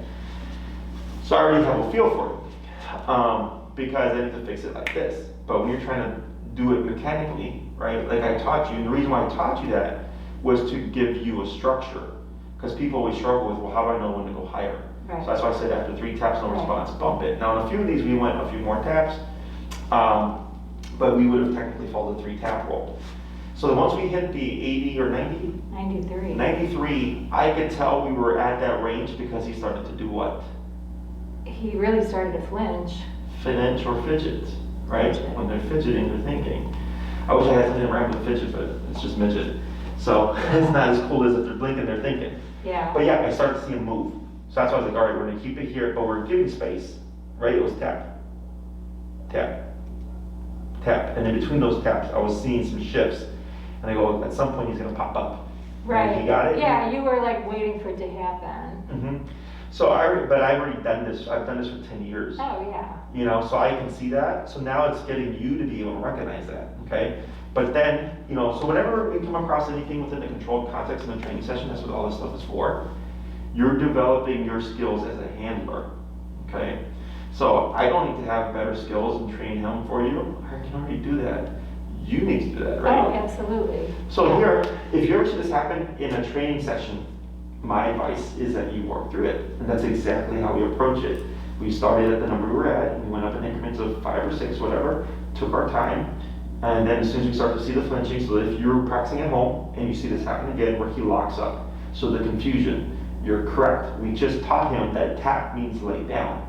Speaker 1: So I already have a feel for it, because I need to fix it like this. But when you're trying to do it mechanically, right, like I taught you, and the reason why I taught you that was to give you a structure. Because people always struggle with, well, how do I know when to go higher?
Speaker 2: Right.
Speaker 1: So that's why I said after 3 taps, no
Speaker 2: Right.
Speaker 1: response, bump it. Now, in a few of these, we went a few more taps, but we would have technically followed the 3 tap rule. So once we hit the 80 or 90,
Speaker 2: 93.
Speaker 1: 93, I could tell we were at that range because he started to do what?
Speaker 2: He really started to flinch.
Speaker 1: Flinch or fidget, right?
Speaker 2: Fidget.
Speaker 1: When they're fidgeting, they're thinking. I wish I had something around with fidget, but it's just midget. So it's not as cool as if they're blinking, they're thinking.
Speaker 2: Yeah.
Speaker 1: But yeah, I started to see him move. So that's why I was like, all right, we're gonna keep it here, but we're giving space, right? It was tap, tap, tap. And in between those taps, I was seeing some shifts. And I go, at some point he's gonna pop up.
Speaker 2: Right.
Speaker 1: And he got it?
Speaker 2: Yeah, you were like waiting for it to happen.
Speaker 1: Mm-hmm. So but I've already done this. I've done this for 10 years.
Speaker 2: Oh, yeah.
Speaker 1: You know, so I can see that. So now it's getting you to be able to recognize that, okay? But then, you know, so whenever we come across anything within the controlled context in a training session, that's what all this stuff is for. You're developing your skills as a handler, okay? So I don't need to have better skills and train him for you. I can already do that. You need to do that, right?
Speaker 2: Oh, absolutely.
Speaker 1: So
Speaker 2: Yeah.
Speaker 1: here, if you ever see this happen in a training session, my advice is that you work through it. And that's exactly how we approach it. We started at the number we were at, and we went up in increments of 5 or 6, whatever, took our time. And then as soon as we start to see the flinching, so that if you're practicing at home and you see this happen again where he locks up, so the confusion, you're correct. We just taught him that tap means lay down.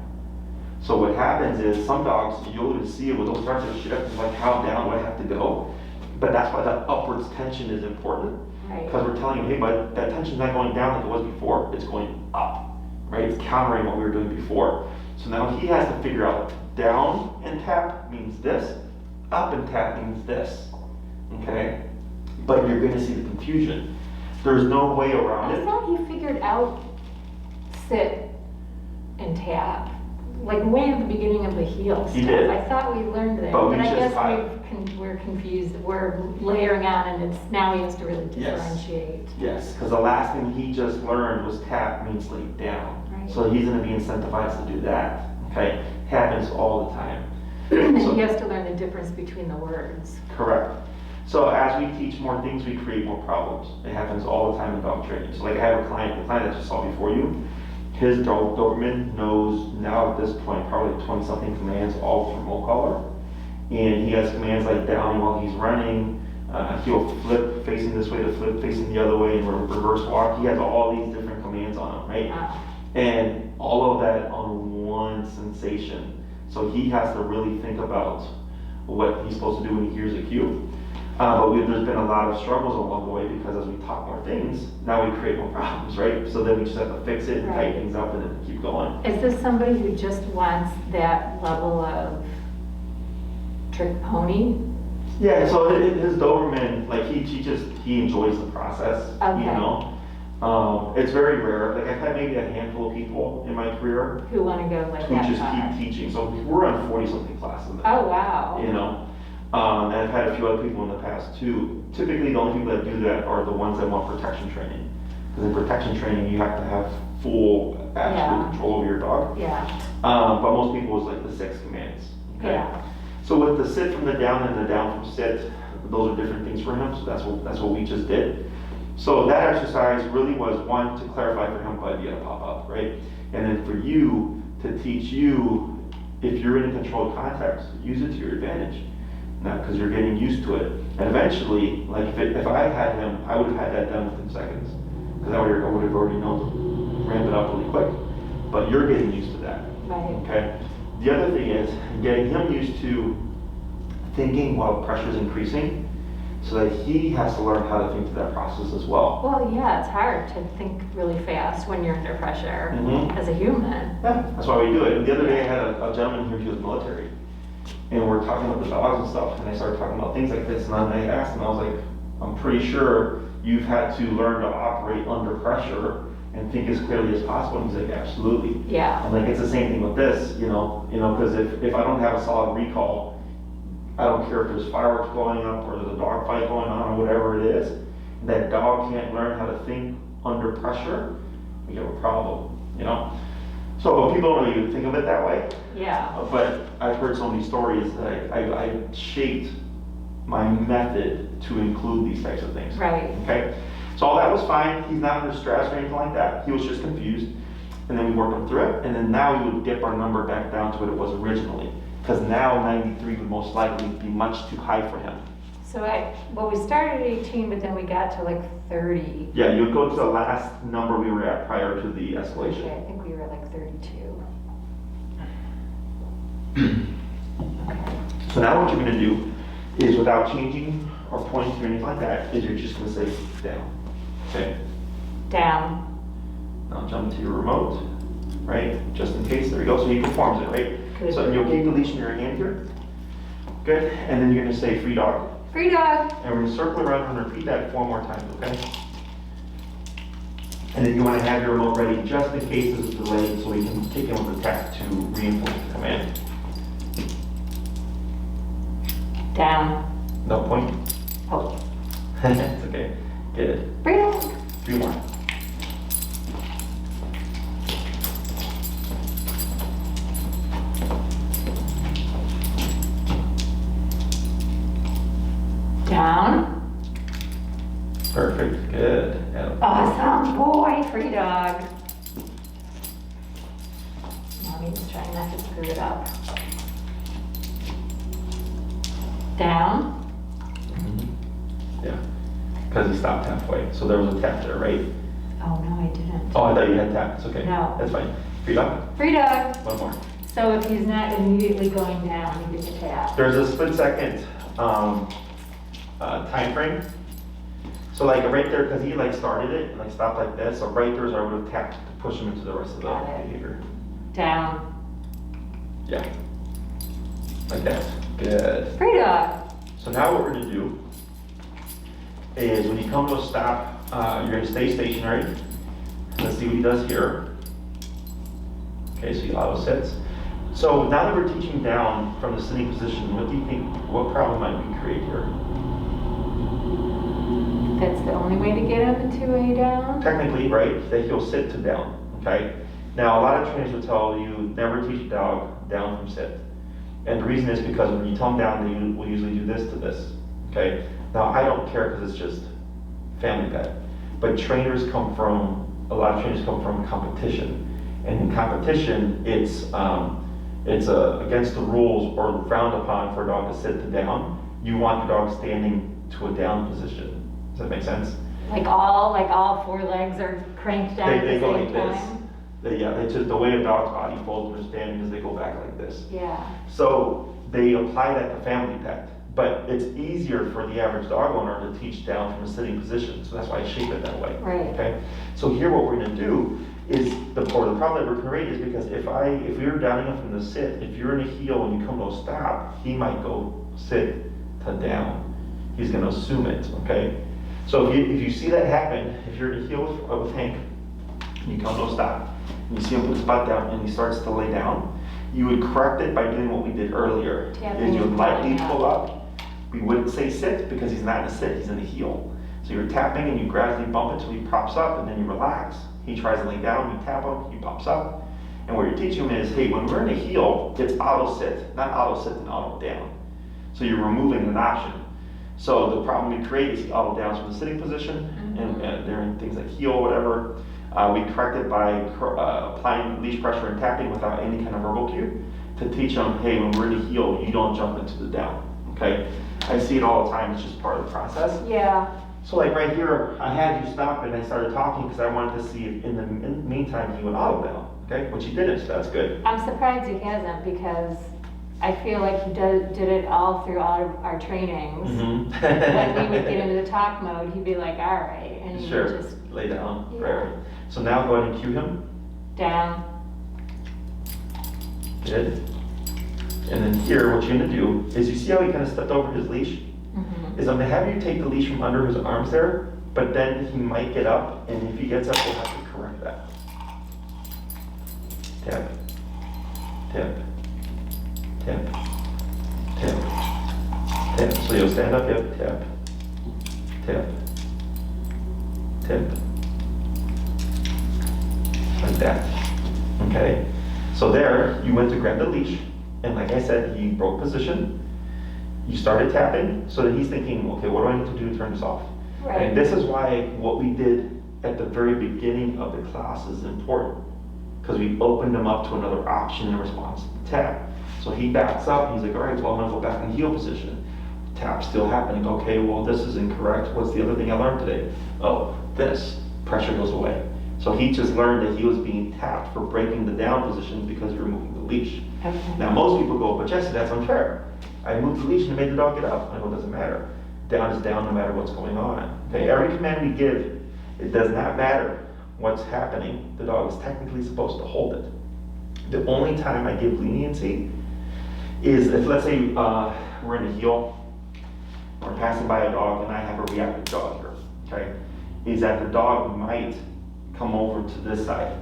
Speaker 1: So what happens is some dogs, you'll just see it with those start to shift, like how down do I have to go? But that's why that upwards tension is important.
Speaker 2: Right.
Speaker 1: Because we're telling him, hey, but that tension's not going down like it was before, it's going up, right? It's countering what we were doing before. So now he has to figure out down and tap means this, up and tap means this, okay? But you're gonna see the confusion. There's no way around
Speaker 2: I
Speaker 1: it.
Speaker 2: thought he figured out sit and tap, like way at the beginning of the heel
Speaker 1: He
Speaker 2: stuff.
Speaker 1: did.
Speaker 2: I thought we learned that,
Speaker 1: But we
Speaker 2: but I
Speaker 1: just
Speaker 2: guess
Speaker 1: taught-
Speaker 2: we're confused. We're layering on, and it's now he has to really
Speaker 1: Yes.
Speaker 2: differentiate.
Speaker 1: Yes, because the last thing he just learned was tap means lay down.
Speaker 2: Right.
Speaker 1: So he's gonna be incentivized to do that, okay? Happens all the time.
Speaker 2: And
Speaker 1: So-
Speaker 2: he has to learn the difference between the words.
Speaker 1: Correct. So as we teach more things, we create more problems. It happens all the time in dog training. So like I have a client, the client that you saw before you, his Doberman knows now at this point probably 20 something commands all from remote collar. And he has commands like down while he's running, he'll flip facing this way to flip facing the other way and reverse walk. He has all these different commands on him, right? And all of that on one sensation. So he has to really think about what he's supposed to do when he hears a cue. But there's been a lot of struggles along the way because as we talk more things, now we create more problems, right? So then we just have to fix it and
Speaker 2: Right.
Speaker 1: tighten things up and then keep going.
Speaker 2: Is this somebody who just wants that level of trick pony?
Speaker 1: Yeah, so his Doberman, like he enjoys the process, you
Speaker 2: Okay.
Speaker 1: know? It's very rare, like I've had maybe a handful of people in my career
Speaker 2: Who want to go like
Speaker 1: who
Speaker 2: that
Speaker 1: just
Speaker 2: far?
Speaker 1: keep teaching. So we're on 40 something classes now.
Speaker 2: Oh, wow.
Speaker 1: You know? And I've had a few other people in the past too. Typically, the only people that do that are the ones that want protection training. Because in protection training, you have to have full, absolute
Speaker 2: Yeah.
Speaker 1: control over your dog.
Speaker 2: Yeah,
Speaker 1: But most people is like the 6 commands. Okay?
Speaker 2: yeah,
Speaker 1: So with the sit from the down and the down from sit, those are different things for him. So that's what we just did. So that exercise really was one to clarify for him why you had to pop up, right? And then for you to teach you, if you're in a controlled context, use it to your advantage. Now, because you're getting used to it. And eventually, like if I had him, I would have had that done within seconds. Because I would have already known to ramp it up really quick. But you're getting used to that,
Speaker 2: right.
Speaker 1: okay? The other thing is getting him used to thinking while pressure is increasing so that he has to learn how to think through that process as well.
Speaker 2: Well, yeah, it's hard to think really fast when you're under pressure
Speaker 1: Mhm.
Speaker 2: as a human.
Speaker 1: Yeah, that's why we do it. And the other day I had a gentleman here, he was military. And we're talking about the dogs and stuff, and I started talking about things like this, and then I asked him, I was like, I'm pretty sure you've had to learn to operate under pressure and think as clearly as possible. And he's like, absolutely.
Speaker 2: Yeah,
Speaker 1: I'm like, it's the same thing with this, you know, because if I don't have a solid recall, I don't care if there's fireworks blowing up or there's a dog fight going on or whatever it is, that dog can't learn how to think under pressure, we have a problem, you know? So people don't really think of it that way,
Speaker 2: yeah,
Speaker 1: but I've heard so many stories that I shaped my method to include these types of things.
Speaker 2: right.
Speaker 1: Okay, so all that was fine. He's not under stress or anything like that. He was just confused. and then we work them through it, and then now we would dip our number back down to what it was originally. Because now 93 would most likely be much too high for him.
Speaker 2: So well, we started at 18, but then we got to like 30.
Speaker 1: Yeah, you would go to the last number we were at prior to the escalation.
Speaker 2: Okay, I think we were like 32.
Speaker 1: So now what you're gonna do is, without changing or pointing or anything like that, is you're just gonna say down, okay?
Speaker 2: Down.
Speaker 1: Now jump to your remote, right? Just in case, there we go, so he performs it, right?
Speaker 2: Good.
Speaker 1: So you'll keep the leash in your hand here. Good, and then you're gonna say free dog.
Speaker 2: Free dog.
Speaker 1: And we're gonna circle around and repeat that 4 more times, okay? And then you wanna have your remote ready just in case there's a delay, so we can kick in with the tech to reinforce the command.
Speaker 2: Down.
Speaker 1: No point?
Speaker 2: Oh.
Speaker 1: It's okay, good.
Speaker 2: Free dog.
Speaker 1: 3 more.
Speaker 2: Down.
Speaker 1: Perfect, good. And
Speaker 2: Awesome boy, free dog. Mommy's trying not to screw it up. Down.
Speaker 1: yeah, because he stopped halfway, so there was a tap there, right?
Speaker 2: Oh, no, I didn't.
Speaker 1: Oh, I thought you had tap, it's okay.
Speaker 2: No.
Speaker 1: That's fine. Free dog,
Speaker 2: Free dog.
Speaker 1: 1 more.
Speaker 2: So if he's not immediately going down, he gets a tap.
Speaker 1: There's a split second time frame. So like right there, because he like started it and like stopped like this, so right there is where I would have tapped to push him into the rest of the
Speaker 2: Got it.
Speaker 1: behavior.
Speaker 2: Down.
Speaker 1: Yeah. Like that. Good.
Speaker 2: Free dog.
Speaker 1: So now what we're gonna do is, when you come to a stop, you're gonna stay stationary. Let's see what he does here. Okay, so he auto sits. So now that we're teaching down from the sitting position, what do you think, what problem might we create here?
Speaker 2: That's the only way to get him into a down?
Speaker 1: Technically, right, that he'll sit to down, okay? Now, a lot of trainers will tell you, never teach a dog down from sit. And the reason is because when you tell them down, they will usually do this to this, okay? Now, I don't care because it's just family pet. But trainers come from, a lot of trainers come from competition. And in competition, it's against the rules or frowned upon for a dog to sit to down. You want the dog standing to a down position. Does that make sense?
Speaker 2: Like all 4 legs are cranked down at
Speaker 1: They
Speaker 2: the
Speaker 1: go
Speaker 2: same
Speaker 1: like this.
Speaker 2: time?
Speaker 1: It's just the way a dog's body folds when they're standing is they go back like this.
Speaker 2: Yeah.
Speaker 1: So they apply that to family pet, but it's easier for the average dog owner to teach down from a sitting position. So that's why I shape it that way.
Speaker 2: Right.
Speaker 1: Okay. So here what we're going to do is the problem that we're creating is because if we were downing him from the sit, if you're in a heel and you come to a stop, he might go sit to down. He's going to assume it. Okay. So if you see that happen, if you're in a heel with Hank, and you come to a stop, and you see him put his butt down, and he starts to lay down, you would correct it by doing what we did earlier.
Speaker 2: Tapping
Speaker 1: Is you would
Speaker 2: and
Speaker 1: lightly
Speaker 2: pulling
Speaker 1: pull up. We wouldn't say sit because he's not in a sit, he's in a heel. So you're tapping and you gradually bump it till he props up, and then you relax. He tries to lay down, you tap him, he pops up. And what you're teaching him is, hey, when we're in a heel, it's auto sit, not auto sit and auto down. So you're removing an option. So the problem we create is he auto downs from the sitting position, and they're in things like heel or whatever. We correct it by applying leash pressure and tapping without any kind of verbal cue to teach them, hey, when we're in a heel, you don't jump into the down, okay? I see it all the time, it's just part of the process.
Speaker 2: Yeah.
Speaker 1: So like right here, I had you stop and I started talking because I wanted to see if in the meantime he would auto down, okay? Which he didn't, so that's good.
Speaker 2: I'm surprised he hasn't because I feel like he did it all throughout our trainings.
Speaker 1: Mm-hmm.
Speaker 2: When we would get into the talk mode, he'd be like, all right, and he
Speaker 1: Sure,
Speaker 2: would just
Speaker 1: lay down,
Speaker 2: Yeah.
Speaker 1: right. So now go ahead and cue him.
Speaker 2: down.
Speaker 1: Good. And then here, what you're gonna do is, you see how he kind of stepped over his leash?
Speaker 2: Mhm.
Speaker 1: Is I'm gonna have you take the leash from under his arms there, but then he might get up, and if he gets up, we'll have to correct that. Tap, tap, tap, tap, tap. So you'll stand up, yep, tap, tap, tap. Like that, okay? So there, you went to grab the leash, and like I said, he broke position. You started tapping, so that he's thinking, okay, what do I need to do to turn this off?
Speaker 2: Right.
Speaker 1: And this is why what we did at the very beginning of the class is important. because we opened him up to another option in response to the tap. So he backs up, and he's like, all right, well, I'm gonna go back in heel position. Tap's still happening. Okay, well, this is incorrect. What's the other thing I learned today? Oh, this. Pressure goes away. So he just learned that he was being tapped for breaking the down position because you're moving the leash.
Speaker 2: Okay.
Speaker 1: Now, most people go, but Jesse, that's unfair. I moved the leash and made the dog get up. I go, it doesn't matter. Down is down no matter what's going on. Okay, every command we give, it does not matter what's happening. The dog is technically supposed to hold it. The only time I give leniency is if, let's say, we're in a heel, we're passing by a dog, and I have a reactive dog here, okay? Is that the dog might come over to this side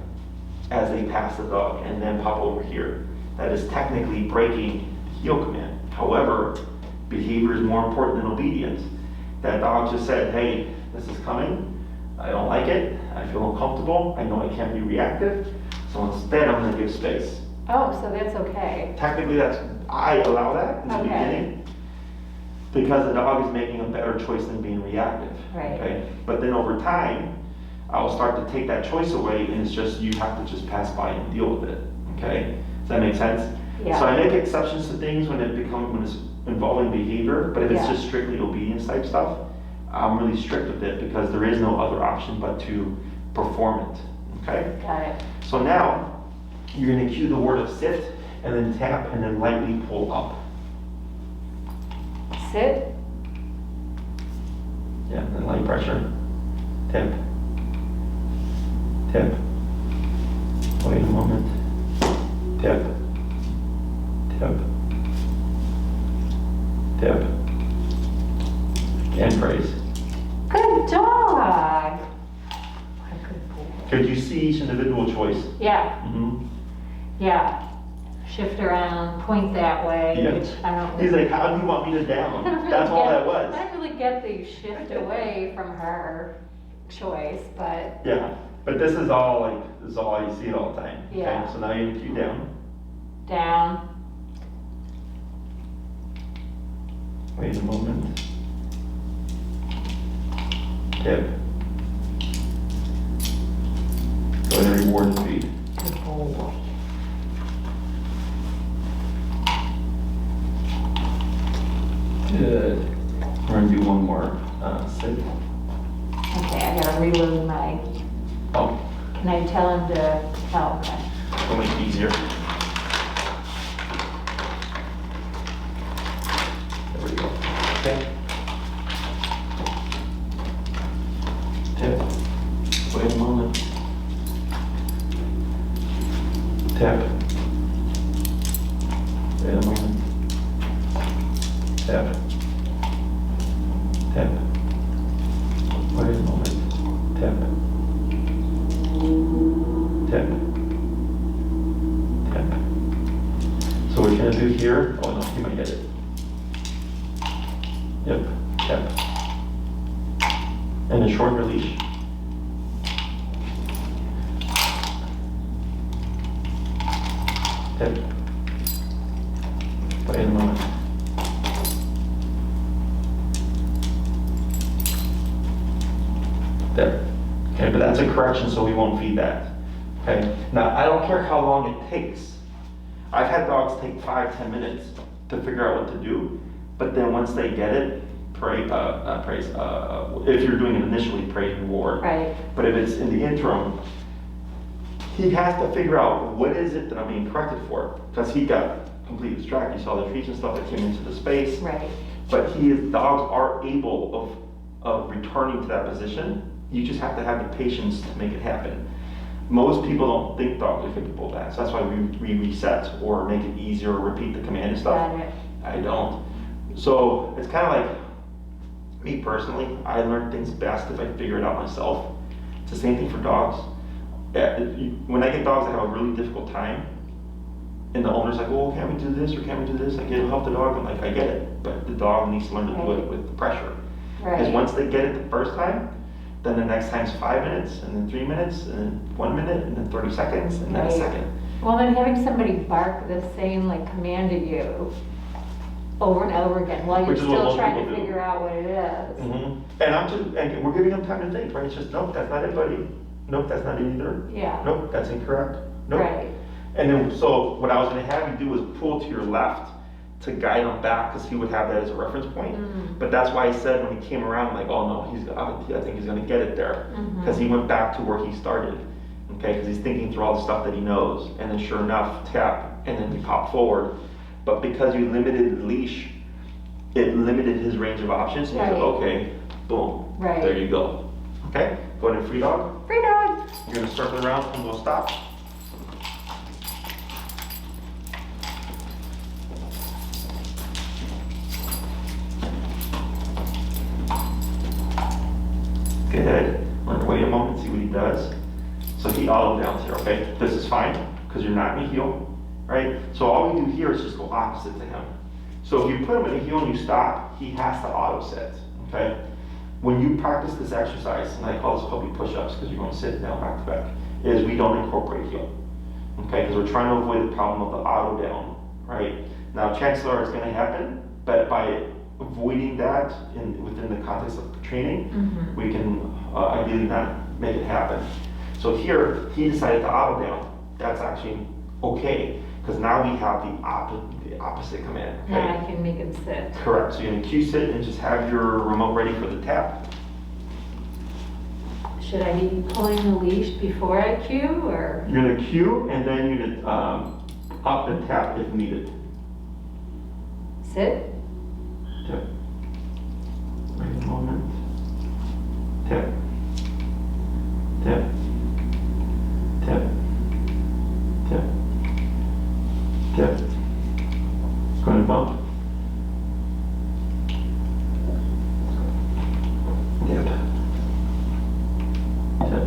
Speaker 1: as they pass the dog and then pop over here. That is technically breaking the heel command. However, behavior is more important than obedience. That dog just said, hey, this is coming. I don't like it. I feel uncomfortable. I know I can't be reactive. So instead, I'm gonna give space.
Speaker 2: Oh, so that's okay.
Speaker 1: Technically, I allow that in the
Speaker 2: Okay.
Speaker 1: beginning because the dog is making a better choice than being reactive.
Speaker 2: Right.
Speaker 1: Okay? But then over time, I will start to take that choice away, and it's just you have to just pass by and deal with it. Okay? Does that make sense?
Speaker 2: Yeah.
Speaker 1: So I make exceptions to things when it's involving behavior, but if it's
Speaker 2: Yeah.
Speaker 1: just strictly obedience type stuff, I'm really strict with it because there is no other option but to perform it. Okay?
Speaker 2: Got it.
Speaker 1: So now you're going to cue the word of sit and then tap and then lightly pull up.
Speaker 2: Sit.
Speaker 1: Yeah, and then light pressure. Tip. Tip. Wait a moment. Tip. Tip. Tip. And praise.
Speaker 2: Good dog. What a good boy.
Speaker 1: Could you see each individual choice?
Speaker 2: Yeah,
Speaker 1: Mm-hmm.
Speaker 2: yeah. Shift around, point that way.
Speaker 1: Yeah.
Speaker 2: Which I don't.
Speaker 1: He's like, how do you want me to
Speaker 2: I
Speaker 1: down?
Speaker 2: don't really
Speaker 1: That's all
Speaker 2: get-
Speaker 1: that was.
Speaker 2: I don't really get the shift away from her choice, but
Speaker 1: Yeah, but this is all you see it all the time. Okay?
Speaker 2: Yeah.
Speaker 1: So now you're gonna cue down.
Speaker 2: down.
Speaker 1: Wait a moment. Tip. Go ahead and reward the speed.
Speaker 2: Good boy.
Speaker 1: Good. We're gonna do one more. Sit.
Speaker 2: Okay, I gotta reload my.
Speaker 1: Oh,
Speaker 2: Can I tell him to? Oh, okay.
Speaker 1: it'll make it easier. There we go. Okay. Tip. Wait a moment. Tap. Wait a moment. Tap. Tap. Wait a moment. Tap. Tap. Tap. So what you're gonna do here, oh no, you might get it. Yep, tap. And then shorten your leash. Tap. Wait a moment. There. Okay, but that's a correction, so we won't feed that. Okay? Now, I don't care how long it takes. I've had dogs take 5-10 minutes to figure out what to do, but then once they get it, if you're doing it initially, praise, reward.
Speaker 2: Right.
Speaker 1: But if it's in the interim, he has to figure out what is it that I'm being corrected for, because he got completely distracted. You saw the trees and stuff that came into the space.
Speaker 2: Right.
Speaker 1: But dogs are able of returning to that position. You just have to have the patience to make it happen. Most people don't think dogs are capable of that, so that's why we reset or make it easier or repeat the command and stuff.
Speaker 2: Got it.
Speaker 1: I don't. So it's kind of like, me personally, I learn things best if I figure it out myself. It's the same thing for dogs. When I get dogs that have a really difficult time, and the owner's like, well, can't we do this or can't we do this? I get to help the dog. I'm like, I get it, but the dog needs to learn to do it with the pressure. Because
Speaker 2: Right.
Speaker 1: once they get it the first time, then the next time's 5 minutes, and then 3 minutes, and then 1 minute, and then 30 seconds, and then a
Speaker 2: Right.
Speaker 1: second.
Speaker 2: Well, then having somebody bark the same like command to you over and over again while you're
Speaker 1: Which is what
Speaker 2: still
Speaker 1: most
Speaker 2: trying to
Speaker 1: people do.
Speaker 2: figure out what it is.
Speaker 1: And we're giving them time to think, right? It's just, nope, that's not it, buddy. Nope, that's not it either.
Speaker 2: Yeah.
Speaker 1: Nope, that's incorrect. Nope.
Speaker 2: Right.
Speaker 1: And then, so what I was gonna have you do is pull to your left to guide him back, because he would have that as a reference point. But that's why I said when he came around, like, oh no, I think he's gonna get it there. Because he went back to where he started, okay? Because he's thinking through all the stuff that he knows. And then sure enough, tap, and then he popped forward. But because you limited the leash, it limited his range of options. And he said, okay, boom, there you go. Okay, go ahead and free dog.
Speaker 2: Free dog.
Speaker 1: You're gonna circle around and we'll stop. Good. We're gonna wait a moment, see what he does. So he auto downs here, okay? This is fine, because you're not in a heel, right? So all we do here is just go opposite to him. So if you put him in a heel and you stop, he has to auto set, okay? When you practice this exercise, and I call this puppy push-ups, because you're going to sit down back to back, is we don't incorporate heel, okay? Because we're trying to avoid the problem of the auto down, right? Now, chances are it's going to happen, but by avoiding that within the context of training, we can ideally not make it happen. So here, he decided to auto down. That's actually okay, because now we have the opposite command. Okay?
Speaker 2: Now I can make him sit.
Speaker 1: Correct. So you're gonna cue sit and just have your remote ready for the tap.
Speaker 2: Should I be pulling the leash before I cue, or?
Speaker 1: You're gonna cue and then you're gonna up and tap if needed.
Speaker 2: Sit?
Speaker 1: Tap. Wait a moment. Tap. Tap. Tap. Tap. Tap. Go ahead and bump. Tap. Tap.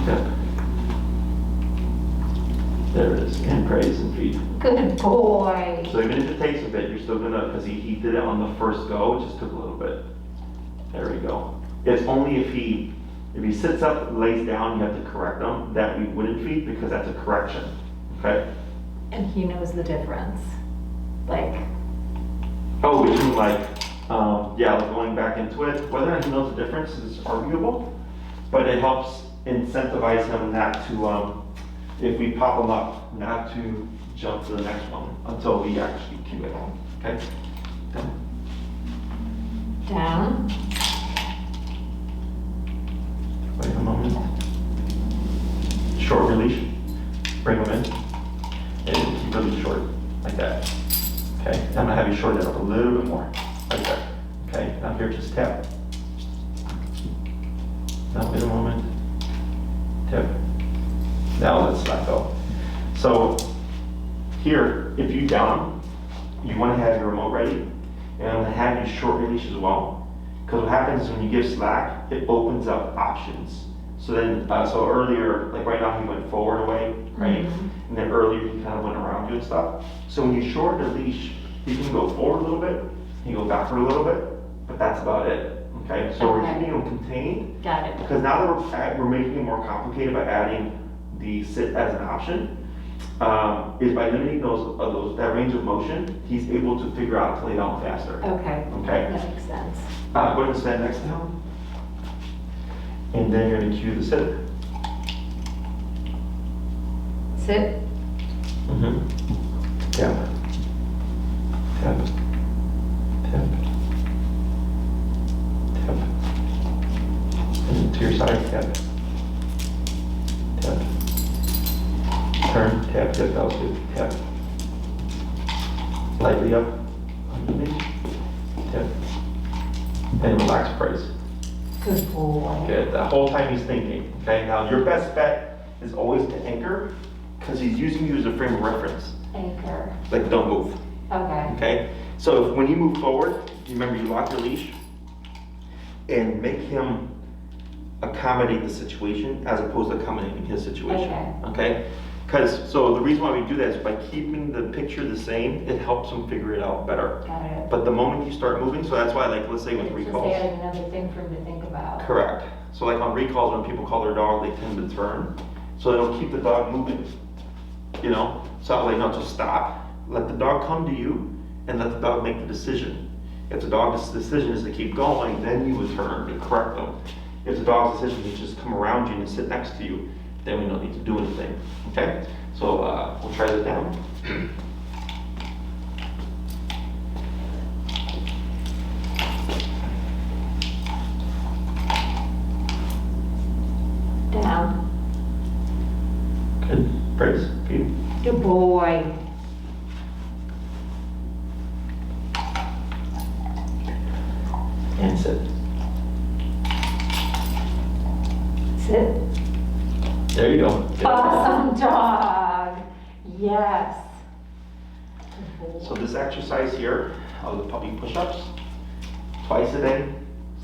Speaker 1: Tap. There it is. And praise and feed.
Speaker 2: Good boy.
Speaker 1: So even if it takes a bit, you're still gonna, because he did it on the first go, it just took a little bit. There we go. It's only if he sits up, lays down, you have to correct him, that we wouldn't feed, because that's a correction, okay?
Speaker 2: And he knows the difference. Like,
Speaker 1: Oh, between like, yeah, like going back into it, whether or not he knows the difference is arguable, but it helps incentivize him not to, if we pop him up, not to jump to the next one until we actually cue it, okay?
Speaker 2: down.
Speaker 1: Wait a moment. Short release. Bring them in. And keep really short, like that. Okay, I'm gonna have you shorten it up a little bit more, like that. Okay, now here, just tap. Now wait a moment. Tap. Now let's let go. So here, if you down, you want to have your remote ready, and I'm gonna have you short release as well. Because what happens is when you give slack, it opens up options. So then, so earlier, like right now he went forward away, right?
Speaker 2: Mm-hmm.
Speaker 1: And then earlier he kind of went around you and stuff. So when you shorten the leash, you can go forward a little bit, you can go backward a little bit, but that's about it, okay? So we're keeping them contained.
Speaker 2: Got it.
Speaker 1: Because now that we're making it more complicated by adding the sit as an option, is by limiting that range of motion, he's able to figure out to lay down faster.
Speaker 2: Okay.
Speaker 1: Okay.
Speaker 2: That makes sense.
Speaker 1: Go ahead and stand next to him. And then you're gonna cue the sit.
Speaker 2: Sit.
Speaker 1: Mm-hmm. Tap. Tap. Tap. Tap. And to your side, tap. Tap. Turn, tap, tap, that was good. Tap. Lightly up. Underneath. Tap. And relax, praise.
Speaker 2: Good boy.
Speaker 1: Good. The whole time he's thinking. Okay. Now your best bet is always to anchor, because he's using you as a frame of reference.
Speaker 2: Anchor.
Speaker 1: Like don't move.
Speaker 2: Okay.
Speaker 1: Okay. So when you move forward, remember you lock your leash and make him accommodate the situation as opposed to accommodating his situation. Okay. Because so the reason why we do that is by keeping the picture the same, it helps him figure it out better.
Speaker 2: Got it.
Speaker 1: But the moment you start moving, so that's why, like, let's say with
Speaker 2: It's just
Speaker 1: recalls.
Speaker 2: adding another thing for him to think about.
Speaker 1: Correct. So like on recalls, when people call their dog, they tend to turn. So it'll keep the dog moving, you know? So like, not just stop. Let the dog come to you and let the dog make the decision. If the dog's decision is to keep going, then you would turn to correct them. If the dog's decision is just come around you and sit next to you, then we don't need to do anything, okay? So we'll try that down.
Speaker 2: Down.
Speaker 1: Good. Praise. Feet.
Speaker 2: Good boy.
Speaker 1: And sit.
Speaker 2: Sit.
Speaker 1: There you go. Good.
Speaker 2: Awesome dog. Yes.
Speaker 1: So this exercise here of the puppy push-ups, twice a day,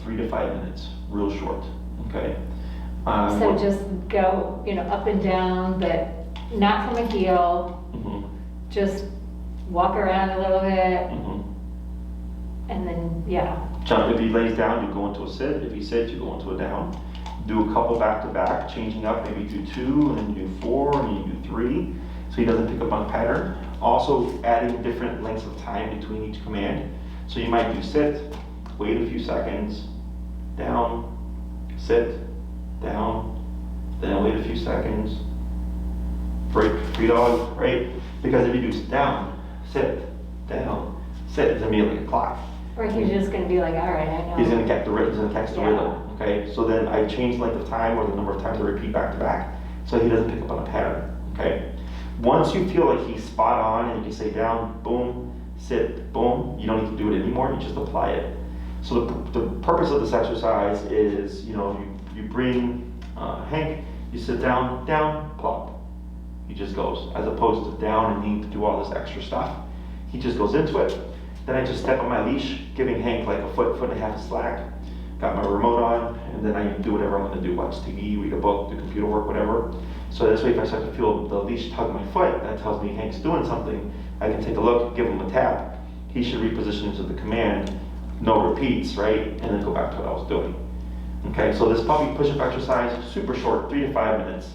Speaker 1: 3 to 5 minutes, real short, okay?
Speaker 2: So just go, up and down, but not from a heel.
Speaker 1: Mhm,
Speaker 2: Just walk around a little bit,
Speaker 1: mhm.
Speaker 2: and then, yeah.
Speaker 1: Jump, if he lays down, you go into a sit. If he sits, you go into a down. Do a couple back to back, changing up, maybe do 2, and then you do 4, and you do 3, so he doesn't pick up on pattern. Also adding different lengths of time between each command. So you might do sit, wait a few seconds, down, sit, down, then wait a few seconds, break, free dog, right? Because if you do down, sit, it's gonna be like a clock.
Speaker 2: Or he's just gonna be like, all right, I know.
Speaker 1: He's gonna catch the rhythm, he's gonna catch the
Speaker 2: Yeah.
Speaker 1: rhythm, okay? So then I change length of time or the number of times I repeat back to back, so he doesn't pick up on a pattern, okay? Once you feel like he's spot on and you can say down, boom, sit, boom, you don't need to do it anymore, you just apply it. So the purpose of this exercise is, you bring Hank, you sit down, plop. He just goes, as opposed to down and needing to do all this extra stuff. He just goes into it. Then I just step on my leash, giving Hank like a foot and a half of slack. Got my remote on, and then I do whatever I'm gonna do, watch TV, read a book, do computer work, whatever. So this way, if I start to feel the leash tug my foot, that tells me Hank's doing something. I can take a look, give him a tap. He should reposition into the command, no repeats, right? And then go back to what I was doing. Okay, so this puppy push-up exercise, super short, 3 to 5 minutes.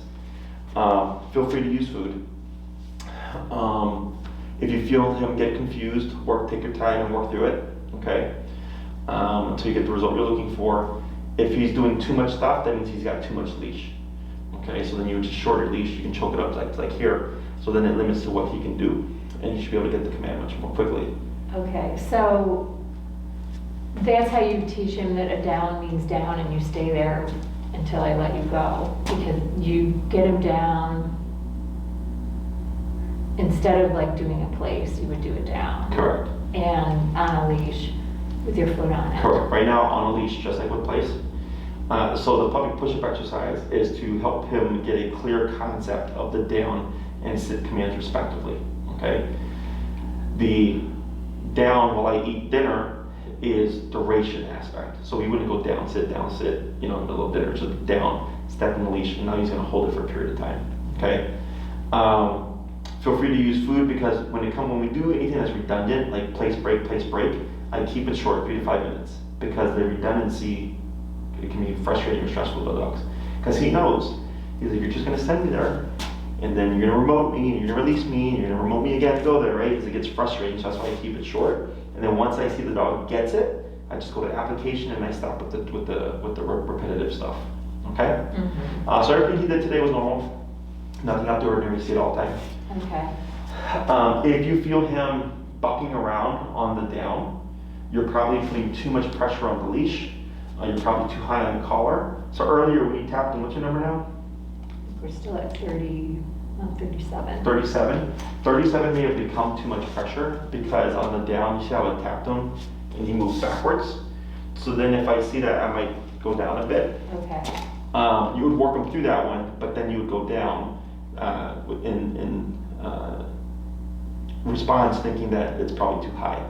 Speaker 1: Feel free to use food. If you feel him get confused, take your time and work through it, okay? Until you get the result you're looking for. If he's doing too much stuff, that means he's got too much leash. Okay, so then you would just shorter leash, you can choke it up like here, so then it limits to what he can do, and he should be able to get the command much more quickly.
Speaker 2: Okay, so that's how you teach him that a down means down, and you stay there until I let you go, because you get him down. Instead of like doing a place, you would do it down.
Speaker 1: Correct.
Speaker 2: And on a leash with your foot on it.
Speaker 1: Correct. Right now on a leash, just like with place. So the puppy push-up exercise is to help him get a clear concept of the down and sit commands respectively. Okay. The down while I eat dinner is duration aspect. So we wouldn't go down, sit, in the middle of dinner. So down, step in the leash, and now he's going to hold it for a period of time. Okay. Feel free to use food, because when we do anything that's redundant, like place break, I keep it short, 3 to 5 minutes, because the redundancy, it can be frustrating or stressful to dogs. Because he knows, he's like, you're just gonna send me there, and then you're gonna remote me, and you're gonna release me, and you're gonna remote me again to go there, right? Because it gets frustrating, so that's why I keep it short. And then once I see the dog gets it, I just go to application and I stop with the repetitive stuff. Okay?
Speaker 2: Mm-hmm.
Speaker 1: So everything he did today was normal. Nothing out the ordinary, you see it all the time.
Speaker 2: Okay.
Speaker 1: If you feel him bucking around on the down, you're probably putting too much pressure on the leash. You're probably too high on the collar. So earlier when you tapped him, what's your number now?
Speaker 2: We're still at 37.
Speaker 1: 37. 37 may have become too much pressure, because on the down, you see how I tapped him and he moves backwards. So then if I see that, I might go down a bit.
Speaker 2: Okay.
Speaker 1: You would work him through that one, but then you would go down in response, thinking that it's probably too high.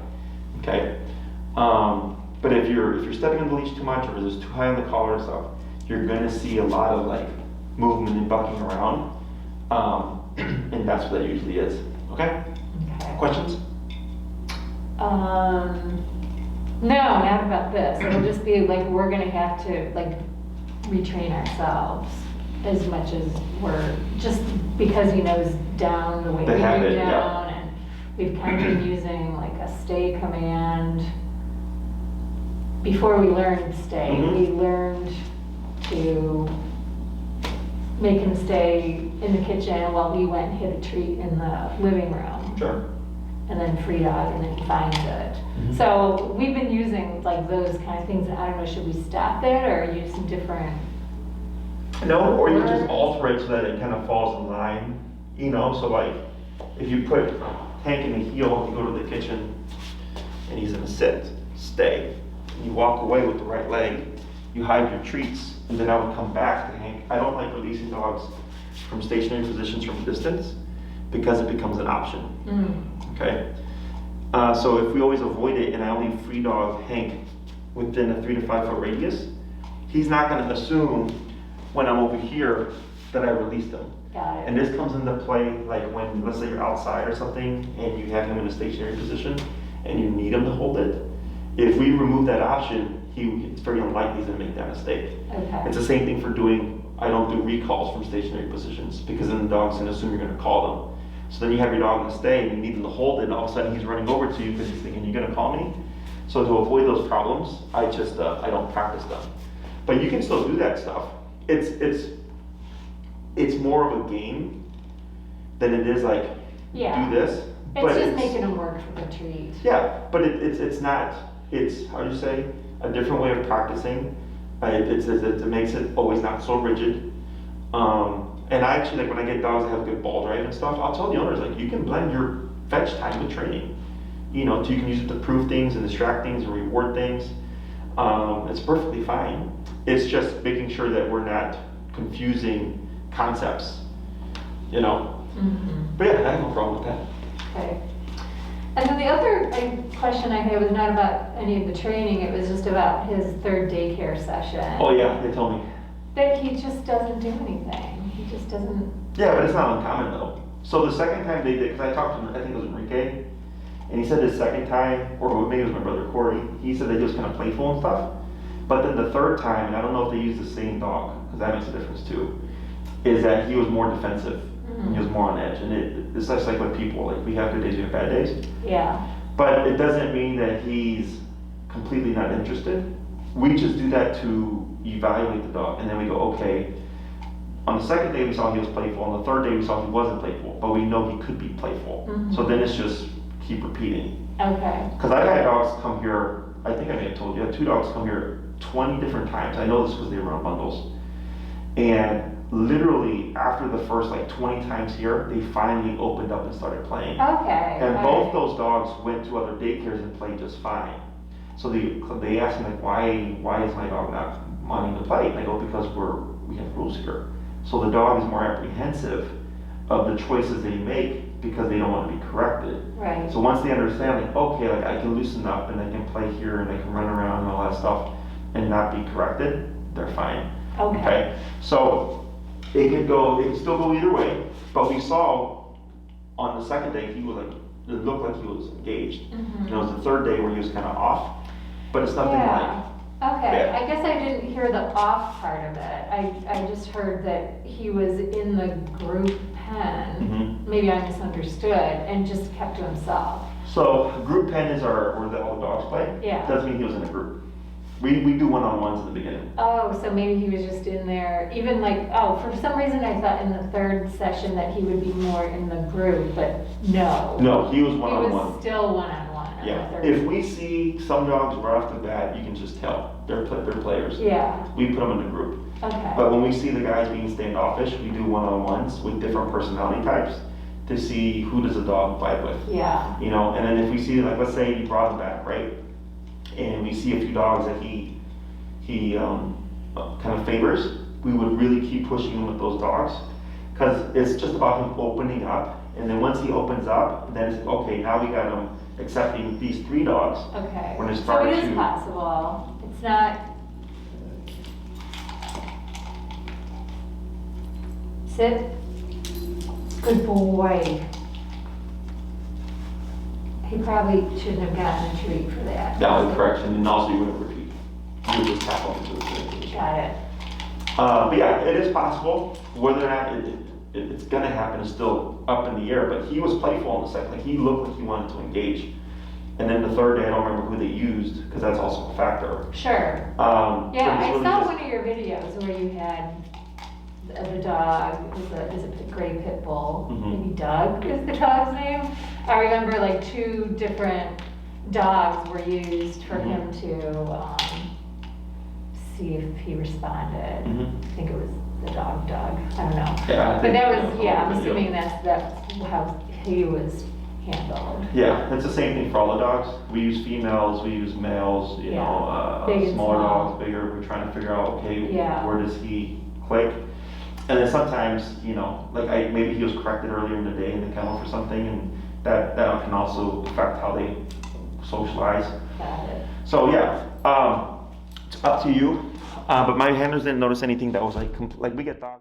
Speaker 1: Okay. But if you're stepping on the leash too much, or it's too high on the collar and stuff, you're going to see a lot of like movement and bucking around, and that's what that usually is. Okay.
Speaker 2: Okay.
Speaker 1: Questions?
Speaker 2: No, not about this. It'll just be like we're gonna have to like retrain ourselves as much as we're, just because he knows down the way
Speaker 1: The
Speaker 2: we
Speaker 1: habit,
Speaker 2: do
Speaker 1: yeah.
Speaker 2: down, and we've kind of been using like a stay command. Before we learned stay,
Speaker 1: Mhm.
Speaker 2: we learned to make him stay in the kitchen while we went and hit a treat in the living room.
Speaker 1: Sure.
Speaker 2: And then free dog, and then he finds it.
Speaker 1: Mm-hmm.
Speaker 2: So we've been using like those kind of things, and I don't know, should we stop it or use some different?
Speaker 1: No, or you just alter it so that it kind of falls in line, you know, so like, if you put Hank in the heel, you go to the kitchen, and he's in a sit, stay, and you walk away with the right leg, you hide your treats, and then I would come back to Hank. I don't like releasing dogs from stationary positions from a distance, because it becomes an option, okay? So if we always avoid it, and I only free dog Hank within a 3 to 5 foot radius, he's not gonna assume when I'm over here that I released him.
Speaker 2: Got it.
Speaker 1: And this comes into play like when, let's say you're outside or something and you have him in a stationary position and you need him to hold it. If we remove that option, it's very unlikely he's gonna make that mistake.
Speaker 2: Okay.
Speaker 1: It's the same thing for I don't do recalls from stationary positions because then the dog's gonna assume you're gonna call them. So then you have your dog in a stay and you need him to hold it, and all of a sudden he's running over to you because he's thinking, you're gonna call me? So to avoid those problems, I don't practice them. But you can still do that stuff. It's more of a game than it is like,
Speaker 2: Yeah.
Speaker 1: do this.
Speaker 2: It's just making them work for the treat.
Speaker 1: Yeah, but it's not, how do you say, a different way of practicing. It makes it always not so rigid. And I actually, like when I get dogs that have good ball drive and stuff, I'll tell the owners, like, you can blend your fetch time with training. You know, you can use it to prove things and distract things and reward things. It's perfectly fine. It's just making sure that we're not confusing concepts, you know?
Speaker 2: Mm-hmm.
Speaker 1: But yeah, I have no problem with that.
Speaker 2: Okay. And then the other question I had was not about any of the training, it was just about his third daycare session.
Speaker 1: Oh yeah, they told me.
Speaker 2: That he just doesn't do anything. He just doesn't.
Speaker 1: Yeah, but it's not uncommon though. So the second time they did, because I talked to him, I think it was Enrique, and he said the second time, or maybe it was my brother Corey, he said they just kind of playful and stuff. But then the third time, and I don't know if they used the same dog, because that makes a difference too, is that he was more defensive.
Speaker 2: Mm-hmm.
Speaker 1: He was more on edge. And it's just like with people, like we have good days, we have bad days.
Speaker 2: Yeah.
Speaker 1: But it doesn't mean that he's completely not interested. We just do that to evaluate the dog, and then we go, okay, on the second day we saw he was playful, on the third day we saw he wasn't playful, but we know he could be playful.
Speaker 2: Mm-hmm.
Speaker 1: So then it's just keep repeating.
Speaker 2: Okay.
Speaker 1: Because I've had dogs come here, I think I may have told you, I had 2 dogs come here 20 different times. I know this because they were on bundles. And literally after the first like 20 times here, they finally opened up and started playing.
Speaker 2: Okay.
Speaker 1: And both those dogs went to other daycares and played just fine. So they asked me like, why is my dog not wanting to play? And I go, because we have rules here. So the dog is more apprehensive of the choices they make because they don't want to be corrected.
Speaker 2: Right.
Speaker 1: So once they understand, like, okay, like I can loosen up and I can play here and I can run around and all that stuff and not be corrected, they're fine.
Speaker 2: Okay.
Speaker 1: So it can still go either way. But we saw on the second day he was like, it looked like he was engaged.
Speaker 2: Mm-hmm.
Speaker 1: And it was the third day where he was kind of off. But it's nothing like.
Speaker 2: Okay,
Speaker 1: Yeah.
Speaker 2: I guess I didn't hear the off part of it. I just heard that he was in the group pen.
Speaker 1: Mm-hmm.
Speaker 2: Maybe I misunderstood and just kept to himself.
Speaker 1: So group pen is where all the dogs play.
Speaker 2: Yeah.
Speaker 1: Doesn't mean he was in a group. We do one-on-ones in the beginning.
Speaker 2: Oh, so maybe he was just in there, even like, for some reason I thought in the third session that he would be more in the group, but no.
Speaker 1: No, he was
Speaker 2: He
Speaker 1: one-on-one.
Speaker 2: was still one-on-one.
Speaker 1: Yeah, if we see some dogs right off the bat, you can just tell they're players.
Speaker 2: Yeah,
Speaker 1: We put them in a group.
Speaker 2: okay.
Speaker 1: But when we see the guys being standoffish, we do one-on-ones with different personality types to see who does a dog vibe with.
Speaker 2: Yeah,
Speaker 1: You know, and then if we see, like, let's say you brought him back, right? And we see a few dogs that he kind of favors, we would really keep pushing him with those dogs. Because it's just about him opening up. And then once he opens up, then it's, okay, now we got him accepting these 3 dogs.
Speaker 2: okay.
Speaker 1: When it's
Speaker 2: So
Speaker 1: started
Speaker 2: it is
Speaker 1: to-
Speaker 2: possible. It's not. Sit. Good boy. He probably shouldn't have gotten a treat for that.
Speaker 1: That was correction, and also you wouldn't repeat. You would just tap on to the
Speaker 2: Got it.
Speaker 1: But yeah, it is possible. Whether or not it's gonna happen is still up in the air, but he was playful in the second. Like, he looked like he wanted to engage. And then the third day, I don't remember who they used, because that's also a factor.
Speaker 2: Sure.
Speaker 1: But
Speaker 2: Yeah,
Speaker 1: it's
Speaker 2: I
Speaker 1: really
Speaker 2: saw
Speaker 1: just-
Speaker 2: one of your videos where you had the dog is a gray pit bull.
Speaker 1: Mhm.
Speaker 2: Maybe Doug is the dog's name. I remember like 2 different dogs were used for him to see if he responded.
Speaker 1: Mhm.
Speaker 2: I think it was the dog Doug. I don't know.
Speaker 1: Yeah, I
Speaker 2: But
Speaker 1: think
Speaker 2: that
Speaker 1: that's
Speaker 2: was,
Speaker 1: a
Speaker 2: yeah, I'm
Speaker 1: little bit,
Speaker 2: assuming that's how he was handled.
Speaker 1: Yeah, it's the same thing for all the dogs. We use females, we use males, you
Speaker 2: Yeah.
Speaker 1: know,
Speaker 2: Big and
Speaker 1: smaller
Speaker 2: small.
Speaker 1: dogs, bigger. We're trying to figure out, okay,
Speaker 2: Yeah.
Speaker 1: where does he click? And then sometimes, you know, like maybe he was corrected earlier in the day in the kennel for something, and that can also affect how they socialize.
Speaker 2: Got it.
Speaker 1: So yeah, it's up to you. But my handlers didn't notice anything that was like we get dogs.